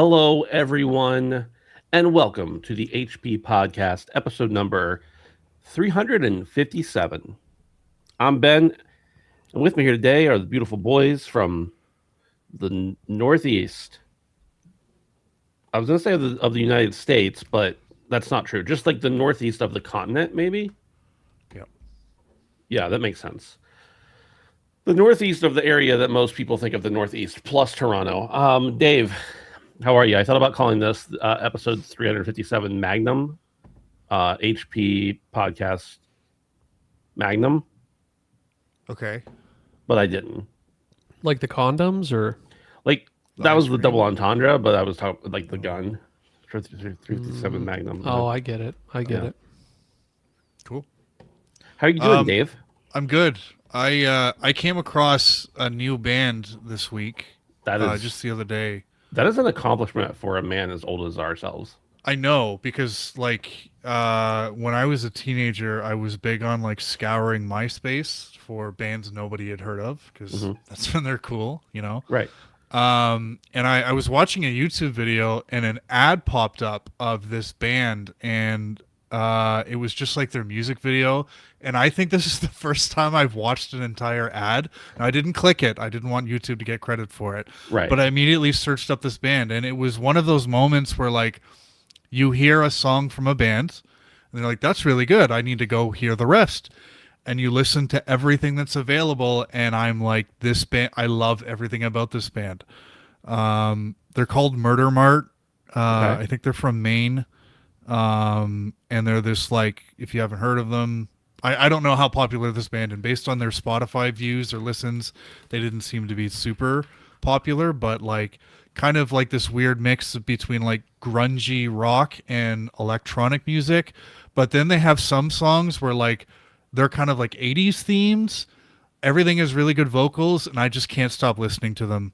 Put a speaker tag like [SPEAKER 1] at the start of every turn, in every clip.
[SPEAKER 1] Hello, everyone, and welcome to the HP Podcast, episode number 357. I'm Ben, and with me here today are the beautiful boys from the Northeast. I was going to say of the United States, but that's not true. Just like the Northeast of the continent, maybe?
[SPEAKER 2] Yep.
[SPEAKER 1] Yeah, that makes sense. The Northeast of the area that most people think of the Northeast, plus Toronto. Dave, how are you? I thought about calling this episode 357 Magnum, HP Podcast Magnum,
[SPEAKER 2] Okay.
[SPEAKER 1] but I didn't.
[SPEAKER 3] Like the condoms, or
[SPEAKER 1] Like,
[SPEAKER 2] The
[SPEAKER 1] that
[SPEAKER 2] ice
[SPEAKER 1] was the
[SPEAKER 2] cream?
[SPEAKER 1] double entendre, but I was talking like the gun. 357 Magnum.
[SPEAKER 3] I get it. I get
[SPEAKER 1] Yeah.
[SPEAKER 3] it.
[SPEAKER 2] Cool.
[SPEAKER 1] How are you doing,
[SPEAKER 2] Um,
[SPEAKER 1] Dave?
[SPEAKER 2] I'm good. I came across a new band this week.
[SPEAKER 1] That is
[SPEAKER 2] Just the other day.
[SPEAKER 1] that is an accomplishment for a man as old as ourselves.
[SPEAKER 2] I know because when I was a teenager, I was big on like scouring MySpace for bands nobody had heard of because that's when they're cool, you know.
[SPEAKER 1] Right.
[SPEAKER 2] And I was watching a YouTube video and an ad popped up of this band and it was just like their music video. And I think this is the first time I've watched an entire ad. And I didn't click it. I didn't want YouTube to get credit for it.
[SPEAKER 1] Right.
[SPEAKER 2] But I immediately searched up this band and it was one of those moments where like you hear a song from a band and they're like, that's really good. I need to go hear the rest. And you listen to everything that's available, and I'm like, this band, I love everything about this band. They're called Murder Mart.
[SPEAKER 1] Okay.
[SPEAKER 2] I think they're from Maine. And they're this like, if you haven't heard of them, I don't know how popular this band, and based on their Spotify views or listens, they didn't seem to be super popular, but like kind of like this weird mix between like grungy rock and electronic music. But then they have some songs where like they're kind of like 80s themes. Everything is really good vocals, and I just can't stop listening to them.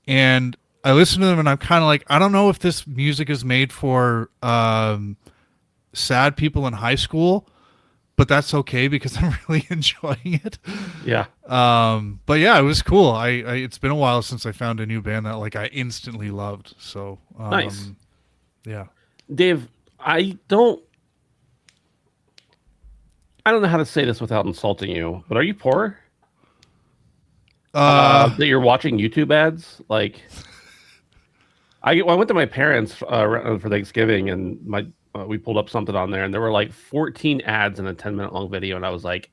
[SPEAKER 2] And I listen to them, and I'm kind of like, I don't know if this music is made for sad people in high school, but that's okay because I'm really enjoying it.
[SPEAKER 1] Yeah.
[SPEAKER 2] But yeah, it was cool. I it's been a while since I found a new band that like I instantly loved. So
[SPEAKER 1] Nice.
[SPEAKER 2] Yeah.
[SPEAKER 1] Dave, I don't know how to say this without insulting you, but are you poor? That you're watching YouTube ads? Like, I went to my parents for Thanksgiving, and we pulled up something on there, and there were like 14 ads in a 10-minute long video, and I was like,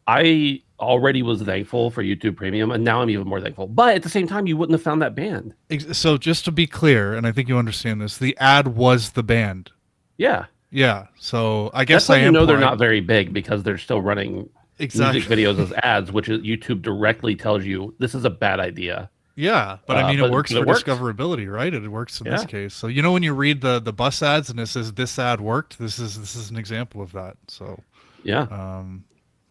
[SPEAKER 1] I already was thankful for YouTube Premium, and now I'm even more thankful. But at the same time, you wouldn't have found that band.
[SPEAKER 2] So just to be clear, and I think you understand this, the ad was the band.
[SPEAKER 1] Yeah,
[SPEAKER 2] Yeah. So I guess
[SPEAKER 1] that's how
[SPEAKER 2] I
[SPEAKER 1] you
[SPEAKER 2] am
[SPEAKER 1] know they're
[SPEAKER 2] poor.
[SPEAKER 1] not very big because they're still running
[SPEAKER 2] Exactly.
[SPEAKER 1] music videos as ads, which is YouTube directly tells you this is a bad idea.
[SPEAKER 2] Yeah, but I mean,
[SPEAKER 1] but
[SPEAKER 2] it works
[SPEAKER 1] it
[SPEAKER 2] for
[SPEAKER 1] works.
[SPEAKER 2] discoverability, right? It works in this
[SPEAKER 1] Yeah.
[SPEAKER 2] case. So you know when you read the bus ads and it says this ad worked, this is an example of that. So,
[SPEAKER 1] Yeah.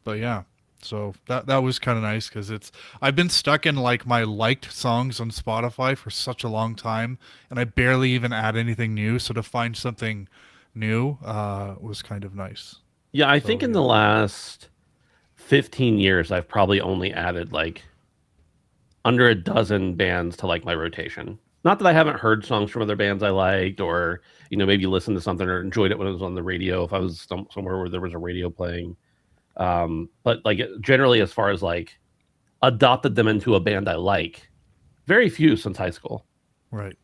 [SPEAKER 2] but yeah, so that was kind of nice because I've been stuck in like my liked songs on Spotify for such a long time, and I barely even add anything new. So to find something new was kind of nice.
[SPEAKER 1] Yeah, I think in the last 15 years, I've probably only added like under a dozen bands to like my rotation. Not that I haven't heard songs from other bands I liked, or maybe listened to something or enjoyed it when it was on the radio if I was somewhere where there was a radio playing. But like generally, as far as like adopted them into a band I like, very few since high school,
[SPEAKER 2] Right.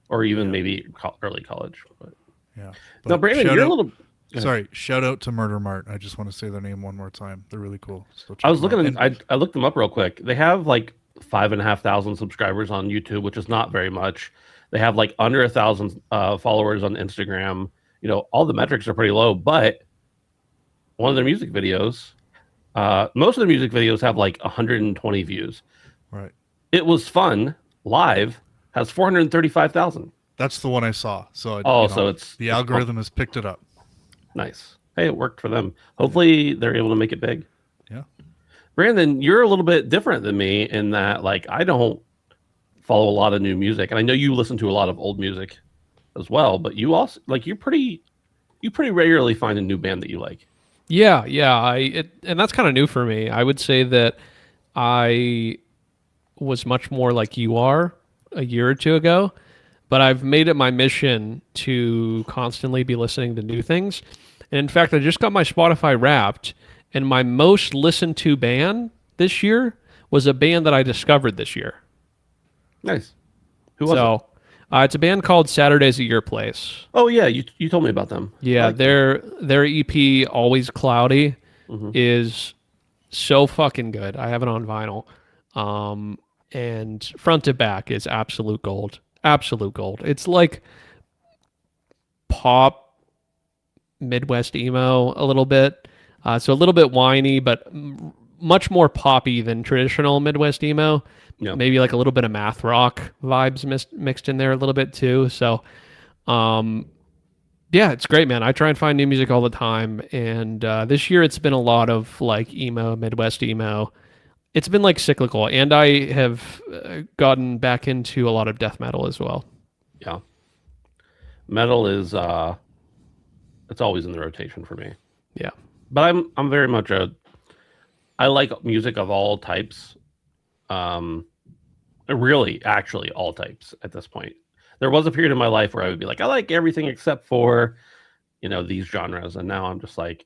[SPEAKER 1] or even maybe early college. But
[SPEAKER 2] Yeah.
[SPEAKER 1] now,
[SPEAKER 2] But
[SPEAKER 1] Brandon,
[SPEAKER 2] shout
[SPEAKER 1] you're a
[SPEAKER 2] out-
[SPEAKER 1] little. ahead.
[SPEAKER 2] Sorry, shout out to Murder Mart. I just want to say their name one more time. They're really cool. So check
[SPEAKER 1] I was
[SPEAKER 2] them out.
[SPEAKER 1] looking.
[SPEAKER 2] And-
[SPEAKER 1] I looked them up real quick. They have like 5,500 subscribers on YouTube, which is not very much. They have like under 1,000 followers on Instagram. All the metrics are pretty low, but one of their music videos, most of their music videos have like 120 views.
[SPEAKER 2] right.
[SPEAKER 1] It Was Fun live has 435,000.
[SPEAKER 2] That's the one I saw. So
[SPEAKER 1] So it's
[SPEAKER 2] the algorithm has picked it up.
[SPEAKER 1] nice. Hey, it worked for them. Hopefully, they're able to make it big.
[SPEAKER 2] Yeah.
[SPEAKER 1] Brandon, you're a little bit different than me in that, like, I don't follow a lot of new music, and I know you listen to a lot of old music as well. But you also like you pretty regularly find a new band that you like.
[SPEAKER 3] Yeah. And that's kind of new for me. I would say that I was much more like you are a year or two ago. but I've made it my mission to constantly be listening to new things. And in fact, I just got my Spotify Wrapped, and my most listened to band this year was a band that I discovered this year.
[SPEAKER 1] Nice. Who was it?
[SPEAKER 3] So it's a band called Saturdays at Your Place.
[SPEAKER 1] Oh yeah, you told me about them.
[SPEAKER 3] Yeah, their EP Always Cloudy is so fucking good. I have it on vinyl. And front to back is absolute gold. Absolute gold. It's like pop Midwest emo a little bit. So a little bit whiny, but much more poppy than traditional Midwest emo.
[SPEAKER 1] Yeah.
[SPEAKER 3] Maybe like a little bit of math rock vibes mixed in there a little bit too. So, yeah, it's great, man. I try and find new music all the time. And this year it's been a lot of like emo, Midwest emo. It's been like cyclical. And I have gotten back into a lot of death metal as well.
[SPEAKER 1] Yeah. Metal is it's always in the rotation for me.
[SPEAKER 3] Yeah.
[SPEAKER 1] But I'm very much I like music of all types. Really, actually, all types at this point. There was a period in my life where I would be like, I like everything except for, these genres. And now I'm just like,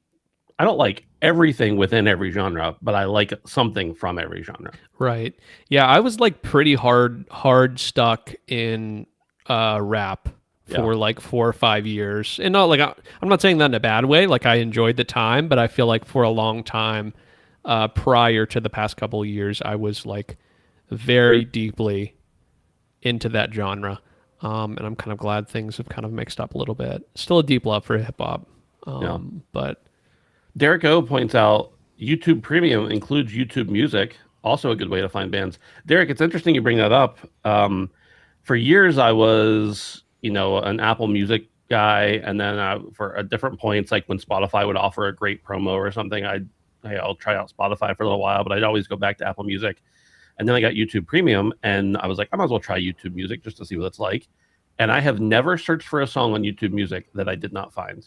[SPEAKER 1] I don't like everything within every genre, but I like something from every genre.
[SPEAKER 3] Right. Yeah, I was like pretty hard stuck in rap for like 4 or 5 years. And not like I'm not saying that in a bad way. Like I enjoyed the time, but I feel like for a long time prior to the past couple of years, I was like very deeply into that genre. And I'm kind of glad things have kind of mixed up a little bit. Still a deep love for hip hop. But
[SPEAKER 1] Derek O points out YouTube Premium includes YouTube Music, also a good way to find bands. Derek, it's interesting you bring that up. For years, I was, an Apple Music guy, and then for at different points, like when Spotify would offer a great promo or something, I'll try out Spotify for a little while, but I'd always go back to Apple Music. And then I got YouTube Premium, and I was like, I might as well try YouTube Music just to see what it's like. And I have never searched for a song on YouTube Music that I did not find.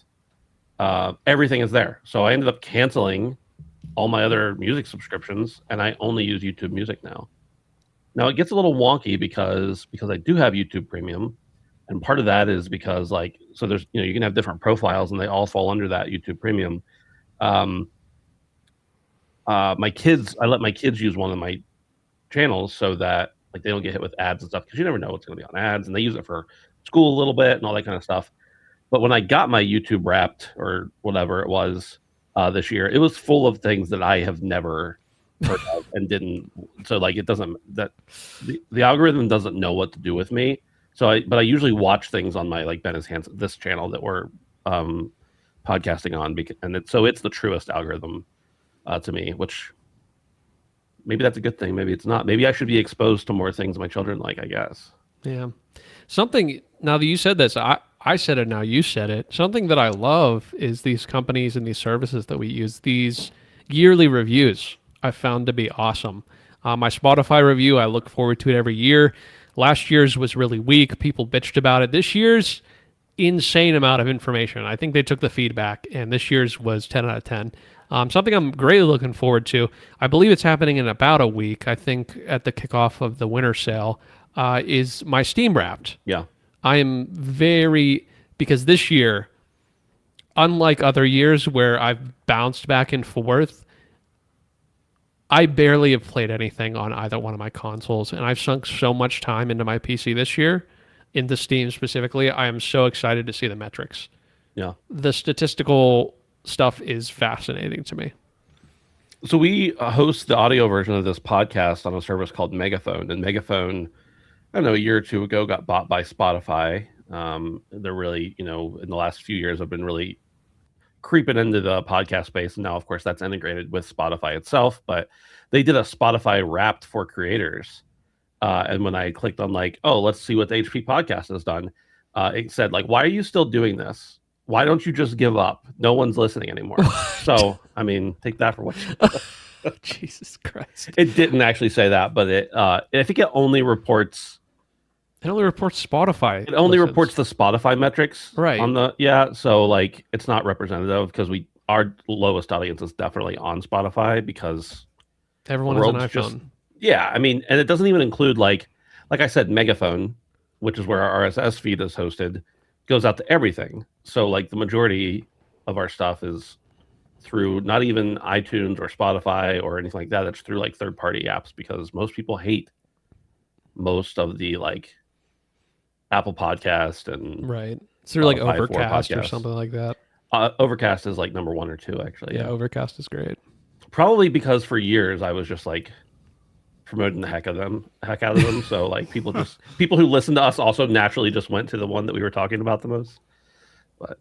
[SPEAKER 1] Everything is there. So I ended up canceling all my other music subscriptions, and I only use YouTube Music now. Now it gets a little wonky because I do have YouTube Premium, and part of that is because so there's you can have different profiles, and they all fall under that YouTube Premium. I let my kids use one of my channels so that they don't get hit with ads and stuff, because you never know what's going to be on ads, and they use it for school a little bit and all that kind of stuff. But when I got my YouTube Wrapped or whatever it was this year, it was full of things that I have never heard of and didn't. So it doesn't, that the algorithm doesn't know what to do with me. But I usually watch things on my Ben's Hands, this channel that we're podcasting on, and it's the truest algorithm to me, which maybe that's a good thing. Maybe it's not. Maybe I should be exposed to more things my children like, I guess.
[SPEAKER 3] yeah, something, now that you said this, I said it, now you said it. Something that I love is these companies and these services that we use, these yearly reviews I found to be awesome. My Spotify review, I look forward to it every year. Last year's was really weak. People bitched about it. This year's insane amount of information. I think they took the feedback, and this year's was 10 out of 10. Something I'm greatly looking forward to. I believe it's happening in about a week. I think at the kickoff of the winter sale is my Steam Wrapped.
[SPEAKER 1] Yeah.
[SPEAKER 3] I am because this year, unlike other years where I've bounced back and forth, I barely have played anything on either one of my consoles, and I've sunk so much time into my PC this year, into Steam specifically. I am so excited to see the metrics.
[SPEAKER 1] Yeah.
[SPEAKER 3] The statistical stuff is fascinating to me.
[SPEAKER 1] So we host the audio version of this podcast on a service called Megaphone, and Megaphone, I don't know, a year or two ago got bought by Spotify. They're really, in the last few years have been really creeping into the podcast space. And now, of course, that's integrated with Spotify itself, but they did a Spotify Wrapped for creators. And when I clicked on let's see what the HP podcast has done, it said why are you still doing this? Why don't you just give up? No one's listening anymore. So, I mean, take that for what you
[SPEAKER 3] Jesus Christ.
[SPEAKER 1] It didn't actually say that, but I think it only reports.
[SPEAKER 3] It only reports Spotify.
[SPEAKER 1] It only reports the Spotify metrics.
[SPEAKER 3] Right.
[SPEAKER 1] So it's not representative, because our lowest audience is definitely on Spotify, because
[SPEAKER 3] everyone has an iPhone.
[SPEAKER 1] And it doesn't even include like I said, Megaphone, which is where our RSS feed is hosted, goes out to everything. So like the majority of our stuff is through not even iTunes or Spotify or anything like that. It's through like third-party apps because most people hate most of the like Apple Podcast and
[SPEAKER 3] Right. It's through like
[SPEAKER 1] Spotify for
[SPEAKER 3] Overcast or
[SPEAKER 1] podcasts.
[SPEAKER 3] something like that.
[SPEAKER 1] Overcast is like number 1 or 2 actually.
[SPEAKER 3] Yeah, Overcast is great.
[SPEAKER 1] Probably because for years I was just like promoting the heck out of them. So like people who listen to us also naturally just went to the one that we were talking about the most. But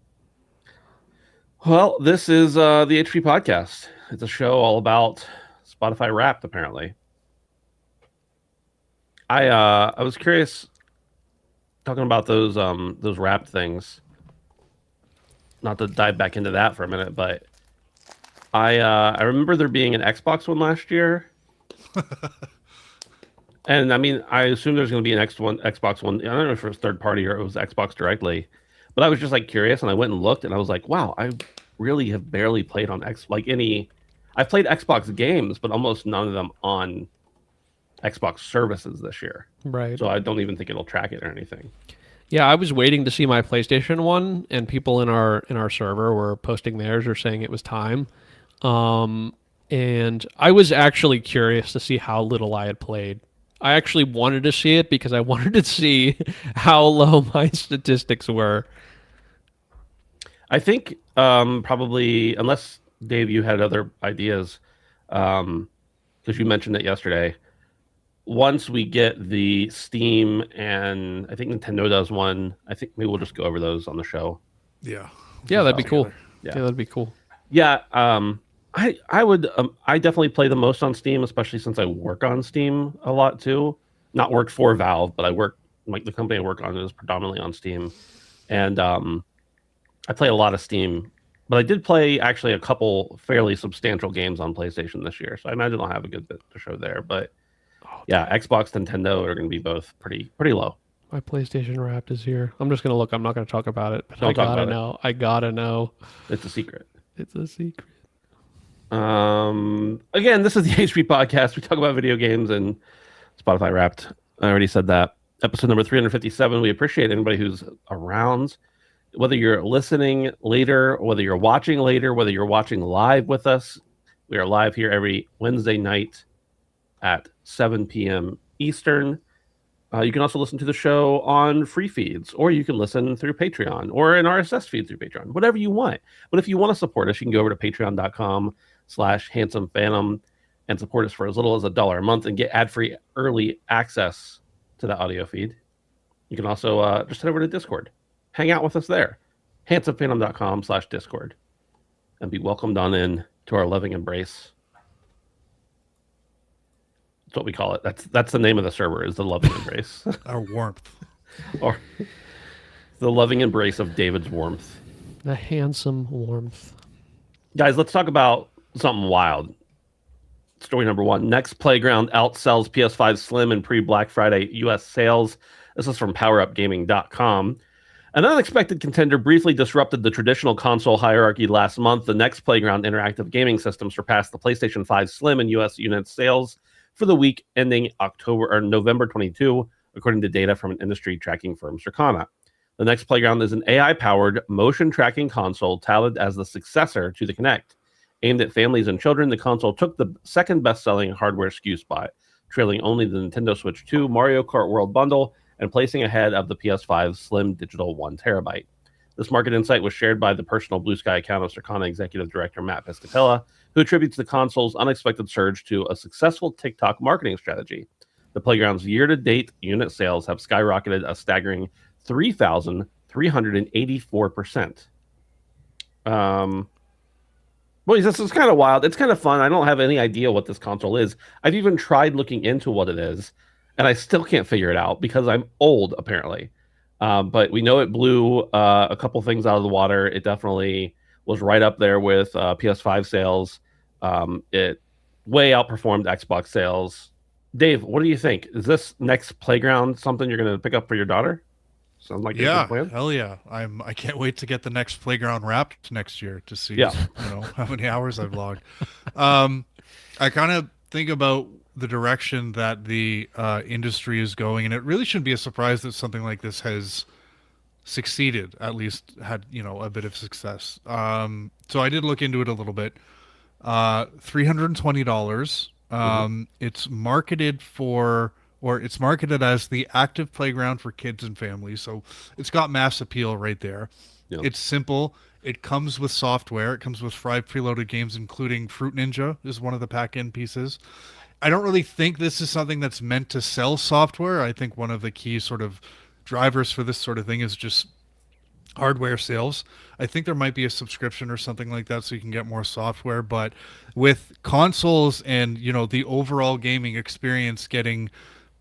[SPEAKER 1] well, this is the HP podcast. It's a show all about Spotify Wrapped. Apparently, I was curious talking about those Wrapped things. Not to dive back into that for a minute, but I remember there being an Xbox one last year. And I mean, I assume there's going to be an Xbox one. I don't know if it was third party or it was Xbox directly, but I was just like curious, and I went and looked, and I was like, wow, I really have barely played on I've played Xbox games, but almost none of them on Xbox services this year.
[SPEAKER 3] Right.
[SPEAKER 1] So I don't even think it'll track it or anything.
[SPEAKER 3] Yeah, I was waiting to see my PlayStation one, and people in our server were posting theirs or saying it was time. And I was actually curious to see how little I had played. I actually wanted to see it because I wanted to see how low my statistics were.
[SPEAKER 1] I think probably, unless Dave, you had other ideas, because you mentioned it yesterday. Once we get the Steam and I think Nintendo does one, I think maybe we'll just go over those on the show.
[SPEAKER 2] Yeah.
[SPEAKER 3] Yeah, that'd be cool.
[SPEAKER 1] Yeah.
[SPEAKER 3] Yeah, that'd be cool.
[SPEAKER 1] Yeah, I would I definitely play the most on Steam, especially since I work on Steam a lot too. Not work for Valve, but I work like the company I work on is predominantly on Steam, and I play a lot of Steam. But I did play actually a couple fairly substantial games on PlayStation this year, so I imagine I'll have a good bit to show there. But yeah, Xbox, Nintendo are going to be both pretty low.
[SPEAKER 3] My PlayStation Wrapped is here. I'm just gonna look. I'm not gonna talk about it. But
[SPEAKER 1] Don't
[SPEAKER 3] I
[SPEAKER 1] talk
[SPEAKER 3] gotta
[SPEAKER 1] about it.
[SPEAKER 3] know. I gotta know.
[SPEAKER 1] It's a secret.
[SPEAKER 3] It's a secret.
[SPEAKER 1] Again, this is the HP podcast. We talk about video games and Spotify Wrapped. I already said that. Episode number 357. We appreciate anybody who's around, whether you're listening later, whether you're watching later, whether you're watching live with us. We are live here every Wednesday night at 7 p.m. Eastern. You can also listen to the show on free feeds, or you can listen through Patreon or an RSS feed through Patreon, whatever you want. But if you want to support us, you can go over to patreon.com/handsomephantom and support us for as little as $1 a month and get ad-free early access to the audio feed. You can also just head over to Discord. Hang out with us there. handsomephantom.com/Discord and be welcomed on in to our loving embrace. That's what we call it. That's the name of the server, is the loving embrace.
[SPEAKER 2] Our warmth.
[SPEAKER 1] Or the loving embrace of David's warmth.
[SPEAKER 3] The handsome warmth.
[SPEAKER 1] Guys, let's talk about something wild. Story number 1. Nex Playground outsells PS5 Slim in pre-Black Friday US sales. This is from PowerUpGaming.com. An unexpected contender briefly disrupted the traditional console hierarchy last month. The Nex Playground interactive gaming system surpassed the PlayStation 5 Slim in US unit sales for the week ending November 22, according to data from an industry tracking firm, Circana. The Nex Playground is an AI-powered motion tracking console touted as the successor to the Kinect. Aimed at families and children, the console took the second best-selling hardware SKU spot, trailing only the Nintendo Switch 2 Mario Kart World Bundle and placing ahead of the PS5 Slim Digital 1 terabyte. This market insight was shared by the personal Blue Sky account of Circana Executive Director Matt Piscatella, who attributes the console's unexpected surge to a successful TikTok marketing strategy. The Playground's year-to-date unit sales have skyrocketed a staggering 3,384%. Boys, this is kind of wild. It's kind of fun. I don't have any idea what this console is. I've even tried looking into what it is, and I still can't figure it out because I'm old, apparently. But we know it blew a couple things out of the water. It definitely was right up there with PS5 sales. It way outperformed Xbox sales. Dave, what do you think? Is this Nex Playground something you're going to pick up for your daughter? Sounds like a good plan.
[SPEAKER 2] Hell yeah! I can't wait to get the Nex Playground Wrapped next year to see
[SPEAKER 1] Yeah.
[SPEAKER 2] how many hours I've logged. I kind of think about the direction that the industry is going, and it really shouldn't be a surprise that something like this has succeeded, at least had, a bit of success. So I did look into it a little bit. $320. It's marketed for, or it's marketed as the active playground for kids and families. So it's got mass appeal right there.
[SPEAKER 1] Yeah.
[SPEAKER 2] It's simple. It comes with software. It comes with 5 preloaded games, including Fruit Ninja is one of the pack-in pieces. I don't really think this is something that's meant to sell software. I think one of the key sort of drivers for this sort of thing is just hardware sales. I think there might be a subscription or something like that so you can get more software, but with consoles and, the overall gaming experience getting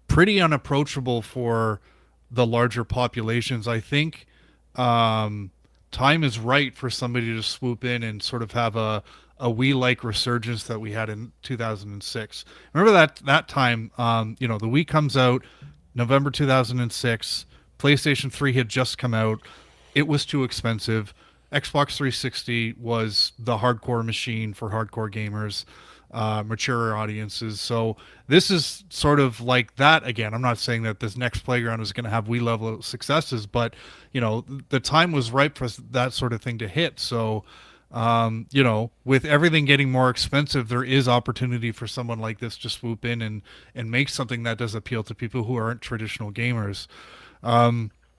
[SPEAKER 2] pretty unapproachable for the larger populations, I think time is right for somebody to swoop in and sort of have a Wii-like resurgence that we had in 2006. Remember that time, the Wii comes out November 2006, PlayStation 3 had just come out. It was too expensive. Xbox 360 was the hardcore machine for hardcore gamers, mature audiences. So this is sort of like that again. I'm not saying that this Next Playground is going to have Wii level successes, but the time was ripe for that sort of thing to hit. So with everything getting more expensive, there is opportunity for someone like this to swoop in and make something that does appeal to people who aren't traditional gamers.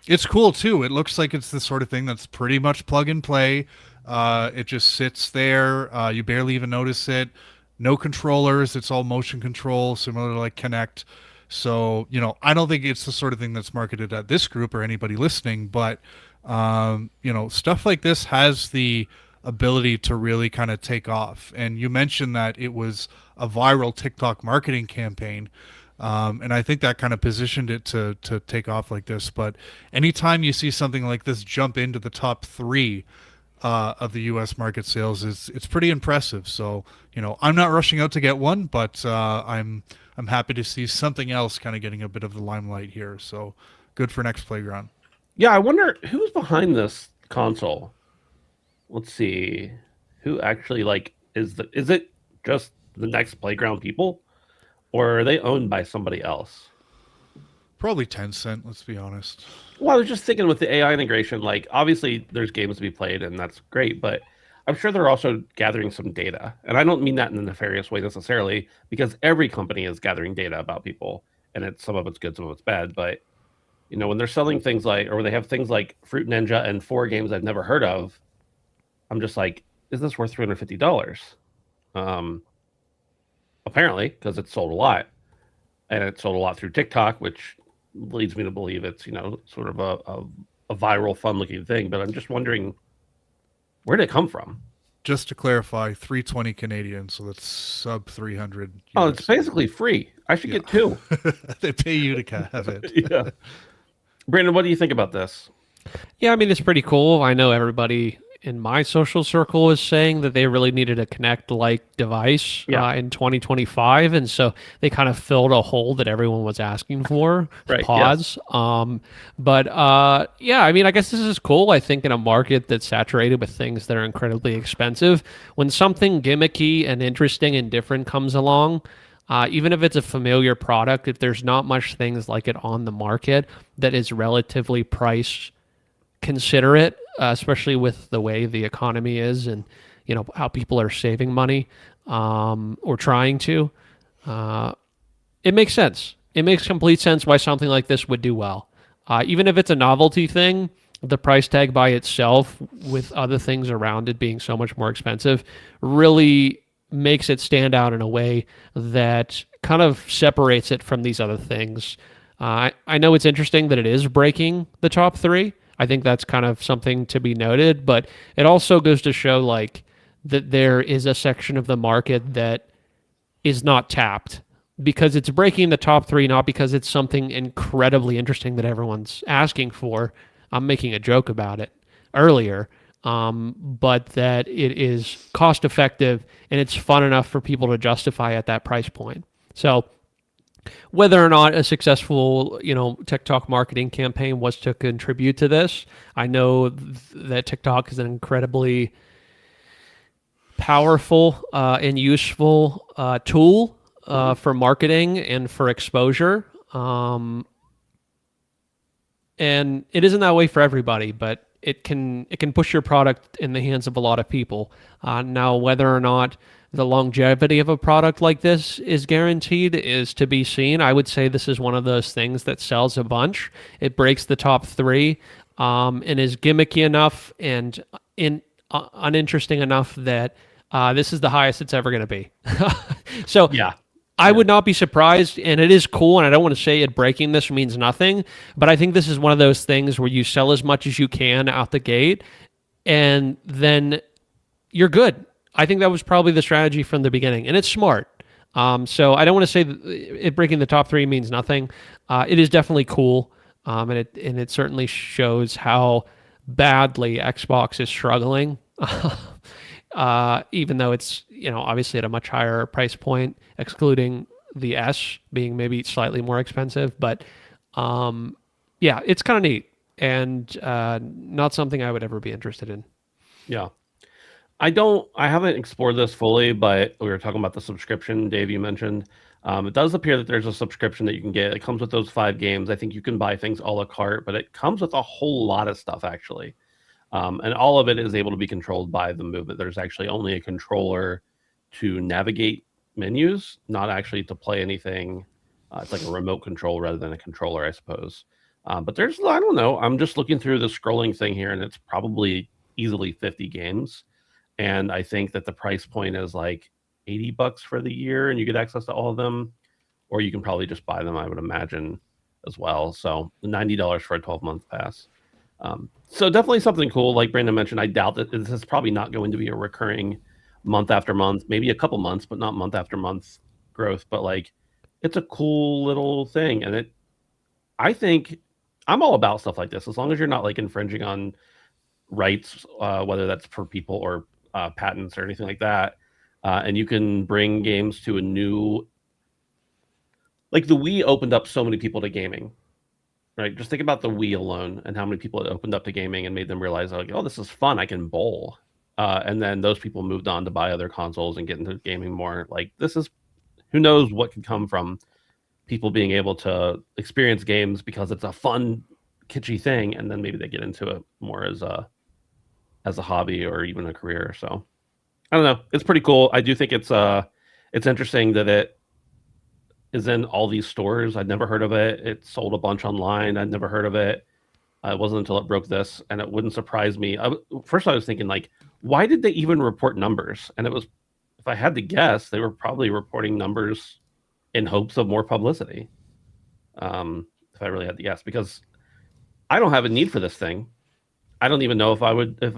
[SPEAKER 2] It's cool too. It looks like it's the sort of thing that's pretty much plug and play. It just sits there. You barely even notice it. No controllers. It's all motion control, similar to like Kinect. So, I don't think it's the sort of thing that's marketed at this group or anybody listening, but, stuff like this has the ability to really kind of take off. And you mentioned that it was a viral TikTok marketing campaign. And I think that kind of positioned it to take off like this. But anytime you see something like this jump into the top 3 of the U.S. market sales, it's pretty impressive. So, I'm not rushing out to get one, but I'm happy to see something else kind of getting a bit of the limelight here. So good for Next Playground.
[SPEAKER 1] Yeah, I wonder who's behind this console. Let's see. Who actually is it just the Next Playground people? Or are they owned by somebody else?
[SPEAKER 2] Probably Tencent, let's be honest.
[SPEAKER 1] Well, I was just thinking with the AI integration, obviously there's games to be played and that's great, but I'm sure they're also gathering some data. And I don't mean that in a nefarious way necessarily, because every company is gathering data about people, and some of it's good, some of it's bad. But, when they're selling things or they have things like Fruit Ninja and 4 games I've never heard of, I'm just like, is this worth $350? Apparently, because it sold a lot, and it sold a lot through TikTok, which leads me to believe it's sort of a viral, fun-looking thing. But I'm just wondering, where did it come from?
[SPEAKER 2] Just to clarify, 320 Canadian, so that's sub 300.
[SPEAKER 1] Oh, it's basically free. I should get 2.
[SPEAKER 2] They pay you to have it.
[SPEAKER 1] Yeah. Brandon, what do you think about this?
[SPEAKER 3] Yeah, I mean, it's pretty cool. I know everybody in my social circle is saying that they really needed a Kinect-like device in 2025, and so they kind of filled a hole that everyone was asking for.
[SPEAKER 1] Right,
[SPEAKER 3] Pause.
[SPEAKER 1] Yes.
[SPEAKER 3] But I mean, I guess this is cool. I think in a market that's saturated with things that are incredibly expensive, when something gimmicky and interesting and different comes along, even if it's a familiar product, if there's not much things like it on the market that is relatively price considerate, especially with the way the economy is and how people are saving money or trying to, it makes sense. It makes complete sense why something like this would do well. Even if it's a novelty thing, the price tag by itself with other things around it being so much more expensive really makes it stand out in a way that kind of separates it from these other things. I know it's interesting that it is breaking the top 3. I think that's kind of something to be noted, but it also goes to show that there is a section of the market that is not tapped because it's breaking the top 3, not because it's something incredibly interesting that everyone's asking for. I'm making a joke about it earlier, but that it is cost effective and it's fun enough for people to justify at that price point. So whether or not a successful, TikTok marketing campaign was to contribute to this, I know that TikTok is an incredibly powerful and useful tool for marketing and for exposure. And it isn't that way for everybody, but it can push your product in the hands of a lot of people. Now, whether or not the longevity of a product like this is guaranteed is to be seen. I would say this is one of those things that sells a bunch. It breaks the top three, and is gimmicky enough and uninteresting enough that this is the highest it's ever going to be. So
[SPEAKER 1] Yeah.
[SPEAKER 3] I would not be surprised, and it is cool, and I don't want to say it breaking this means nothing, but I think this is one of those things where you sell as much as you can out the gate, and then you're good. I think that was probably the strategy from the beginning, and it's smart. So I don't want to say that it breaking the top three means nothing. It is definitely cool, and it certainly shows how badly Xbox is struggling. Even though it's obviously at a much higher price point, excluding the S being maybe slightly more expensive. But yeah, it's kind of neat and not something I would ever be interested in.
[SPEAKER 1] Yeah. I haven't explored this fully, but we were talking about the subscription, Dave, you mentioned. It does appear that there's a subscription that you can get. It comes with those 5 games. I think you can buy things a la carte, but it comes with a whole lot of stuff, actually. And all of it is able to be controlled by the movement. There's actually only a controller to navigate menus, not actually to play anything. It's like a remote control rather than a controller, I suppose. But I don't know. I'm just looking through the scrolling thing here, and it's probably easily 50 games. And I think that the price point is like $80 for the year, and you get access to all of them. Or you can probably just buy them, I would imagine, as well. So $90 for a 12-month pass. So definitely something cool. Like Brandon mentioned, I doubt that this is probably not going to be a recurring month after month, maybe a couple months, but not month after month growth. But like, it's a cool little thing. And I think I'm all about stuff like this, as long as you're not like infringing on rights, whether that's for people or patents or anything like that. And you can bring games to a new, like the Wii opened up so many people to gaming. Right, just think about the Wii alone and how many people it opened up to gaming and made them realize, like, oh, this is fun. I can bowl, and then those people moved on to buy other consoles and get into gaming more. Like this is, who knows what can come from people being able to experience games because it's a fun, kitschy thing, and then maybe they get into it more as a hobby or even a career. So I don't know. It's pretty cool. I do think it's interesting that it is in all these stores. I'd never heard of it. It sold a bunch online. I'd never heard of it. It wasn't until it broke this, and it wouldn't surprise me. First, I was thinking, like, why did they even report numbers? And it was, if I had to guess, they were probably reporting numbers in hopes of more publicity. If I really had to guess, because I don't have a need for this thing. I don't even know if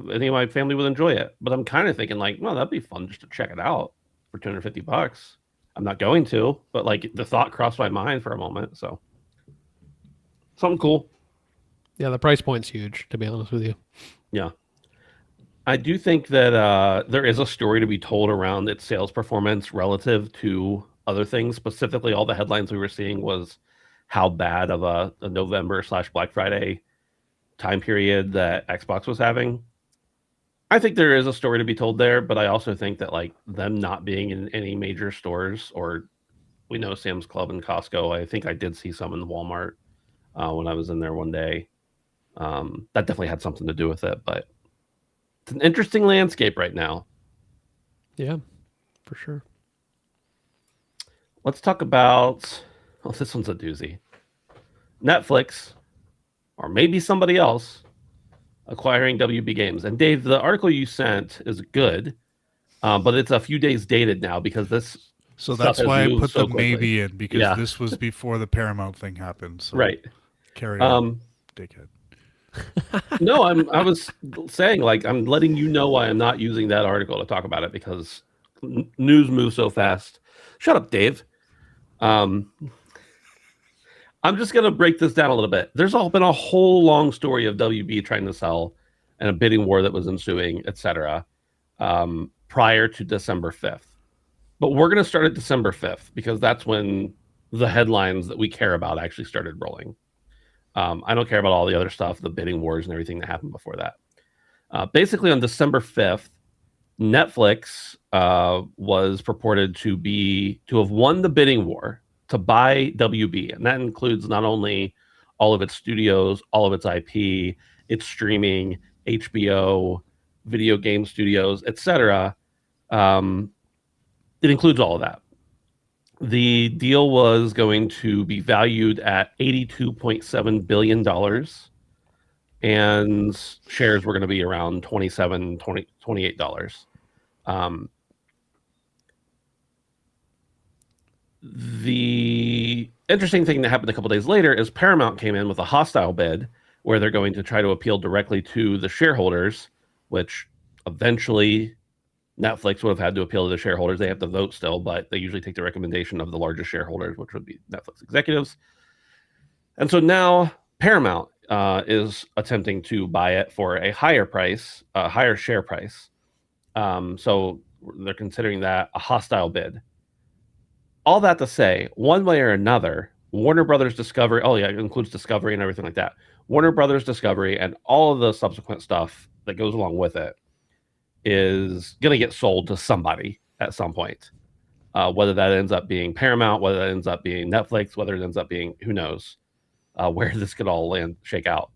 [SPEAKER 1] any of my family would enjoy it. But I'm kind of thinking, like, well, that'd be fun just to check it out for $250. I'm not going to, but like the thought crossed my mind for a moment. So something cool.
[SPEAKER 3] Yeah, the price point's huge, to be honest with you.
[SPEAKER 1] Yeah. I do think that there is a story to be told around its sales performance relative to other things. Specifically, all the headlines we were seeing was how bad of a November/Black Friday time period that Xbox was having. I think there is a story to be told there, but I also think that like them not being in any major stores, or we know Sam's Club and Costco. I think I did see some in Walmart when I was in there one day. That definitely had something to do with it, but it's an interesting landscape right now.
[SPEAKER 3] Yeah, for sure.
[SPEAKER 1] Let's talk about, well, this one's a doozy. Netflix, or maybe somebody else, acquiring WB Games. And Dave, the article you sent is good, but it's a few days dated now because this.
[SPEAKER 2] So that's why I put
[SPEAKER 1] so
[SPEAKER 2] the maybe in, because
[SPEAKER 1] Yeah.
[SPEAKER 2] this was before the Paramount thing happened. So
[SPEAKER 1] Right.
[SPEAKER 2] Carry on, dickhead.
[SPEAKER 1] No, I was saying, like, I'm letting you know why I'm not using that article to talk about it, because news moves so fast. Shut up, Dave. I'm just going to break this down a little bit. There's been a whole long story of WB trying to sell and a bidding war that was ensuing, etc., prior to December 5th. But we're going to start at December 5th because that's when the headlines that we care about actually started rolling. I don't care about all the other stuff, the bidding wars and everything that happened before that. Basically, on December 5th, Netflix was purported to have won the bidding war to buy WB, and that includes not only all of its studios, all of its IP, its streaming, HBO, video game studios, etc. It includes all of that. The deal was going to be valued at $82.7 billion, and shares were going to be around $28. The interesting thing that happened a couple days later is Paramount came in with a hostile bid where they're going to try to appeal directly to the shareholders, which eventually Netflix would have had to appeal to the shareholders. They have to vote still, but they usually take the recommendation of the largest shareholders, which would be Netflix executives. And so now Paramount is attempting to buy it for a higher price, a higher share price. So they're considering that a hostile bid. All that to say, one way or another, Warner Brothers Discovery, it includes Discovery and everything like that. Warner Brothers Discovery and all of the subsequent stuff that goes along with it is going to get sold to somebody at some point. Whether that ends up being Paramount, whether that ends up being Netflix, whether it ends up being, who knows, where this could all shake out.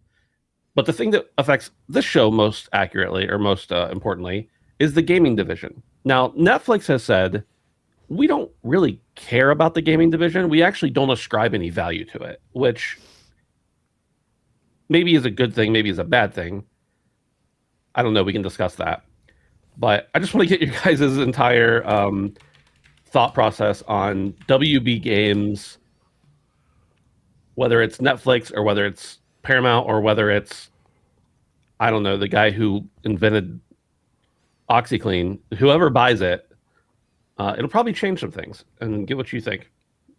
[SPEAKER 1] But the thing that affects this show most accurately, or most importantly, is the gaming division. Now, Netflix has said, we don't really care about the gaming division. We actually don't ascribe any value to it, which maybe is a good thing, maybe is a bad thing. I don't know. We can discuss that. But I just want to get you guys' entire thought process on WB Games, whether it's Netflix or whether it's Paramount or whether it's, I don't know, the guy who invented OxyClean. Whoever buys it, it'll probably change some things, and get what you think.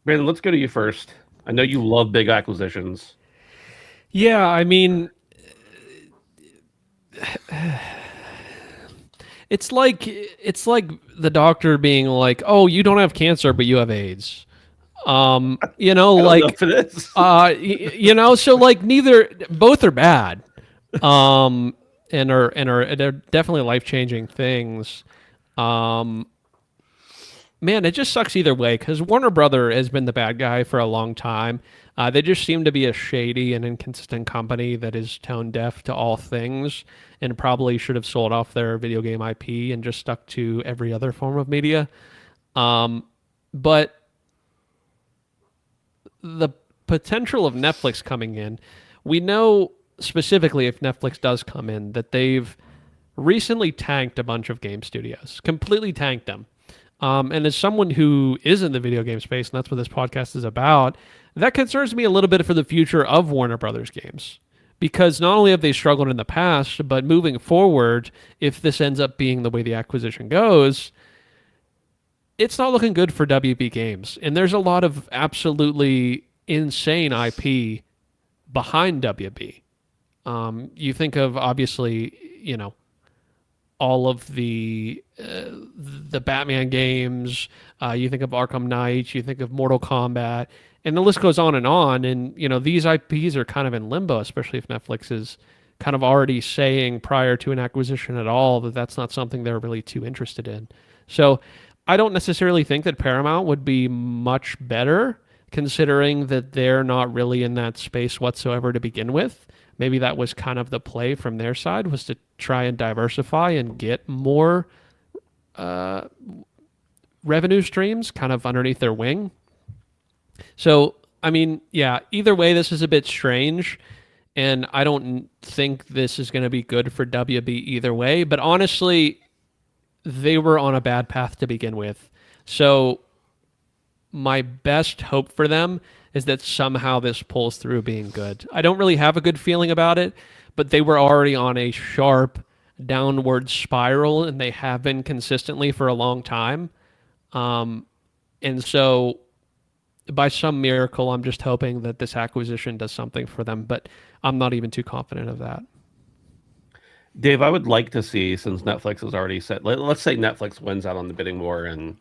[SPEAKER 1] Brandon, let's go to you first. I know you love big acquisitions.
[SPEAKER 3] Yeah, I mean, it's like the doctor being like, "Oh, you don't have cancer, but you have AIDS." You know,
[SPEAKER 1] I don't
[SPEAKER 3] like,
[SPEAKER 1] know if it is.
[SPEAKER 3] you know, so like both are bad, and they're definitely life-changing things. Man, it just sucks either way because Warner Brother has been the bad guy for a long time. They just seem to be a shady and inconsistent company that is tone deaf to all things and probably should have sold off their video game IP and just stuck to every other form of media. But the potential of Netflix coming in, we know specifically if Netflix does come in that they've recently tanked a bunch of game studios, completely tanked them. And as someone who is in the video game space, and that's what this podcast is about, that concerns me a little bit for the future of Warner Brothers games. Because not only have they struggled in the past, but moving forward, if this ends up being the way the acquisition goes, it's not looking good for WB Games. And there's a lot of absolutely insane IP behind WB. You think of, obviously, you know, all of the Batman games. You think of Arkham Knight. You think of Mortal Kombat, and the list goes on. And you know, these IPs are kind of in limbo, especially if Netflix is kind of already saying prior to an acquisition at all that that's not something they're really too interested in. So I don't necessarily think that Paramount would be much better, considering that they're not really in that space whatsoever to begin with. Maybe that was kind of the play from their side, was to try and diversify and get more revenue streams kind of underneath their wing. So, I mean, yeah, either way, this is a bit strange, and I don't think this is going to be good for WB either way. But honestly, they were on a bad path to begin with. So my best hope for them is that somehow this pulls through being good. I don't really have a good feeling about it, but they were already on a sharp downward spiral, and they have been consistently for a long time. And so by some miracle, I'm just hoping that this acquisition does something for them, but I'm not even too confident of that.
[SPEAKER 1] Dave, I would like to see, since Netflix has already said, let's say Netflix wins out on the bidding war and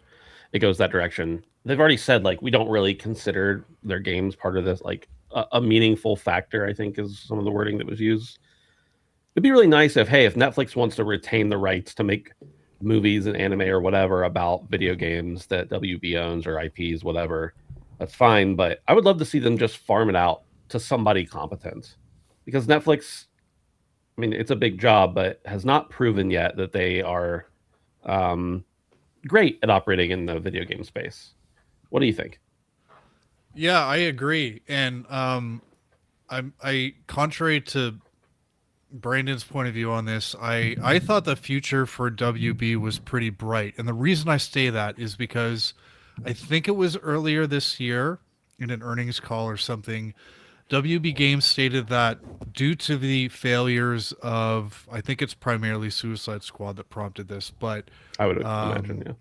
[SPEAKER 1] it goes that direction. They've already said, like, we don't really consider their games part of this, like a meaningful factor, I think is some of the wording that was used. It'd be really nice if Netflix wants to retain the rights to make movies and anime or whatever about video games that WB owns or IPs, whatever, that's fine. But I would love to see them just farm it out to somebody competent, because Netflix, I mean, it's a big job, but has not proven yet that they are um, great at operating in the video game space. What do you think?
[SPEAKER 2] Yeah, I agree. And I contrary to Brandon's point of view on this, I thought the future for WB was pretty bright. And the reason I say that is because I think it was earlier this year in an earnings call or something, WB Games stated that due to the failures of, I think it's primarily Suicide Squad that prompted this, but
[SPEAKER 1] I would imagine, yeah.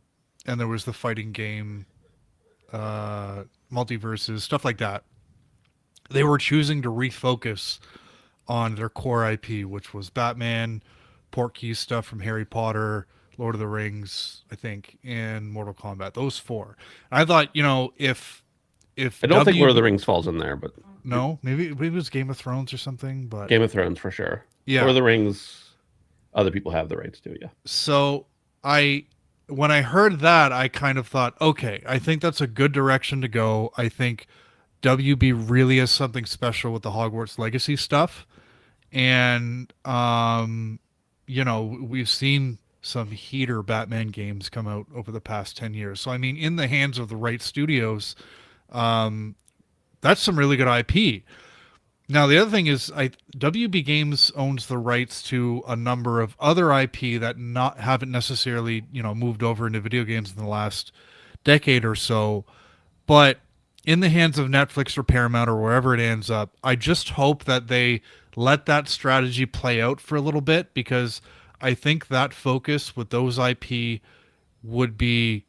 [SPEAKER 2] and there was the fighting game, multiverses, stuff like that. They were choosing to refocus on their core IP, which was Batman, Portkey stuff from Harry Potter, Lord of the Rings, I think, and Mortal Kombat. Those four. I thought, if
[SPEAKER 1] I don't think Lord of the Rings falls in there, but
[SPEAKER 2] no, maybe it was Game of Thrones or something, but
[SPEAKER 1] Game of Thrones for sure.
[SPEAKER 2] Yeah.
[SPEAKER 1] Lord of the Rings, other people have the rights to, yeah.
[SPEAKER 2] So when I heard that, I kind of thought, okay, I think that's a good direction to go. I think WB really has something special with the Hogwarts Legacy stuff. And, we've seen some heater Batman games come out over the past 10 years. So, I mean, in the hands of the right studios, that's some really good IP. Now, the other thing is, WB Games owns the rights to a number of other IP that haven't necessarily, moved over into video games in the last decade or so. But in the hands of Netflix or Paramount or wherever it ends up, I just hope that they let that strategy play out for a little bit, because I think that focus with those IP would be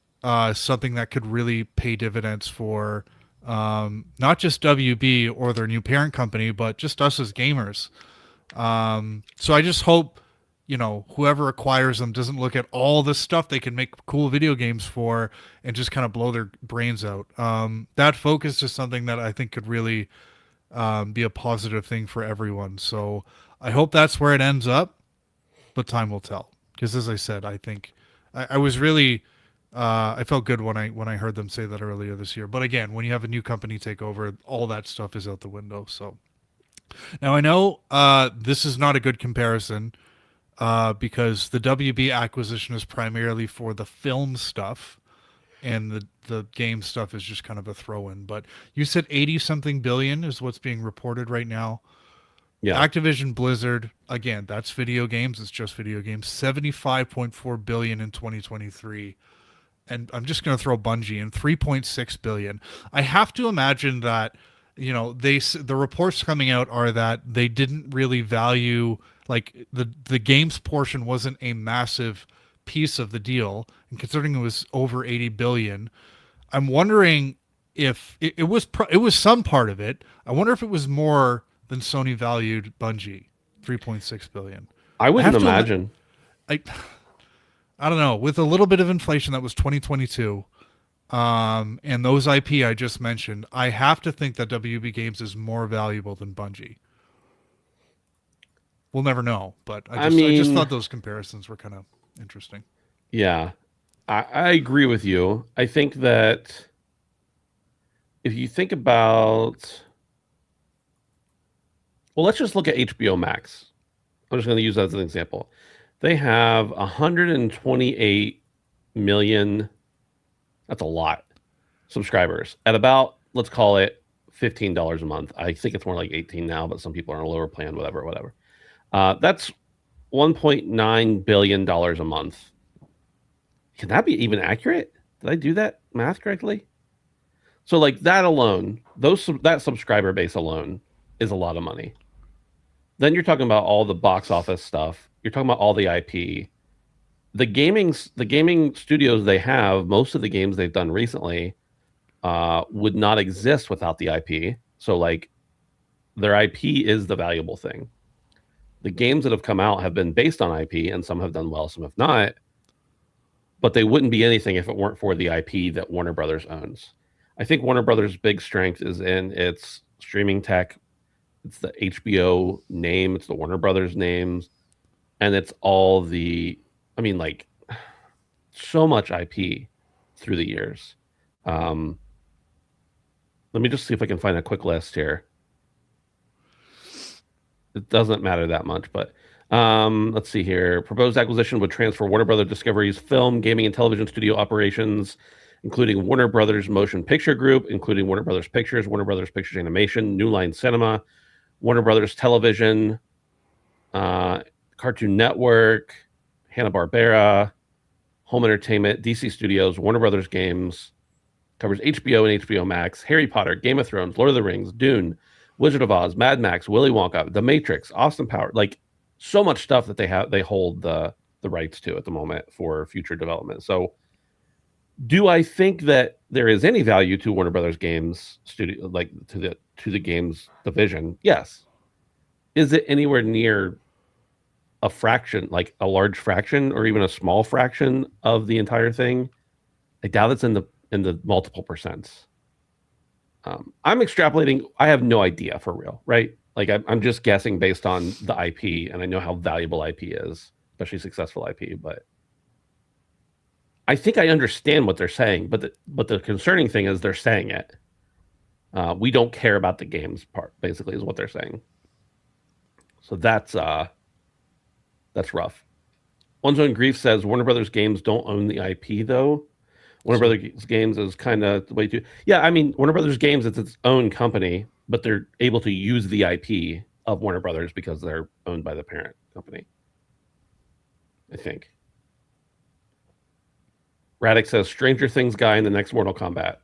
[SPEAKER 2] something that could really pay dividends for not just WB or their new parent company, but just us as gamers. So I just hope, whoever acquires them doesn't look at all the stuff they can make cool video games for and just kind of blow their brains out. That focus is something that I think could really be a positive thing for everyone. So I hope that's where it ends up, but time will tell. Because as I said, I think I was really I felt good when I heard them say that earlier this year. But again, when you have a new company take over, all that stuff is out the window. So now I know this is not a good comparison because the WB acquisition is primarily for the film stuff, and the game stuff is just kind of a throw-in. But you said 80 something billion is what's being reported right now.
[SPEAKER 1] Yeah.
[SPEAKER 2] Activision Blizzard, again, that's video games. It's just video games. 75.4 billion in 2023. And I'm just going to throw Bungie in 3.6 billion. I have to imagine that, the reports coming out are that they didn't really value, like the games portion wasn't a massive piece of the deal, and considering it was over 80 billion, I'm wondering if it was some part of it. I wonder if it was more than Sony valued Bungie, 3.6 billion.
[SPEAKER 1] I wouldn't imagine.
[SPEAKER 2] I don't know. With a little bit of inflation, that was 2022, and those IP I just mentioned, I have to think that WB Games is more valuable than Bungie. We'll never know, but I just thought those comparisons were kind of interesting.
[SPEAKER 1] Yeah, I agree with you. I think that if you think about, well, let's just look at HBO Max. I'm just going to use that as an example. They have 128 million, that's a lot, subscribers at about, let's call it $15 a month. I think it's more like 18 now, but some people are on a lower plan, whatever. That's $1.9 billion a month. Can that be even accurate? Did I do that math correctly? So like that alone, that subscriber base alone is a lot of money. Then you're talking about all the box office stuff. You're talking about all the IP. The gaming studios they have, most of the games they've done recently would not exist without the IP. So like their IP is the valuable thing. The games that have come out have been based on IP, and some have done well, some have not. But they wouldn't be anything if it weren't for the IP that Warner Brothers owns. I think Warner Brothers' big strength is in its streaming tech. It's the HBO name. It's the Warner Brothers names. And it's all the, I mean, like, so much IP through the years. Let me just see if I can find a quick list here. It doesn't matter that much, but let's see here. Proposed acquisition would transfer Warner Brothers Discovery's film, gaming, and television studio operations, including Warner Brothers Motion Picture Group, including Warner Brothers Pictures, Warner Brothers Pictures Animation, New Line Cinema, Warner Brothers Television, Cartoon Network, Hanna-Barbera, Home Entertainment, DC Studios, Warner Brothers Games, covers HBO and HBO Max, Harry Potter, Game of Thrones, Lord of the Rings, Dune, Wizard of Oz, Mad Max, Willy Wonka, The Matrix, Austin Powers, like so much stuff that they hold the rights to at the moment for future development. So do I think that there is any value to Warner Brothers Games studio, like to the games division? Yes. Is it anywhere near a fraction, like a large fraction or even a small fraction of the entire thing? I doubt it's in the multiple percents. I'm extrapolating. I have no idea for real, right? Like I'm just guessing based on the IP, and I know how valuable IP is, especially successful IP. But I think I understand what they're saying. But the concerning thing is they're saying it. We don't care about the games part, basically, is what they're saying. So that's rough. One Zone Grief says Warner Brothers Games don't own the IP though. Warner Brothers Games is kind of the way to. Yeah, I mean, Warner Brothers Games is its own company, but they're able to use the IP of Warner Brothers because they're owned by the parent company. I think. Radix says Stranger Things guy in the next Mortal Kombat.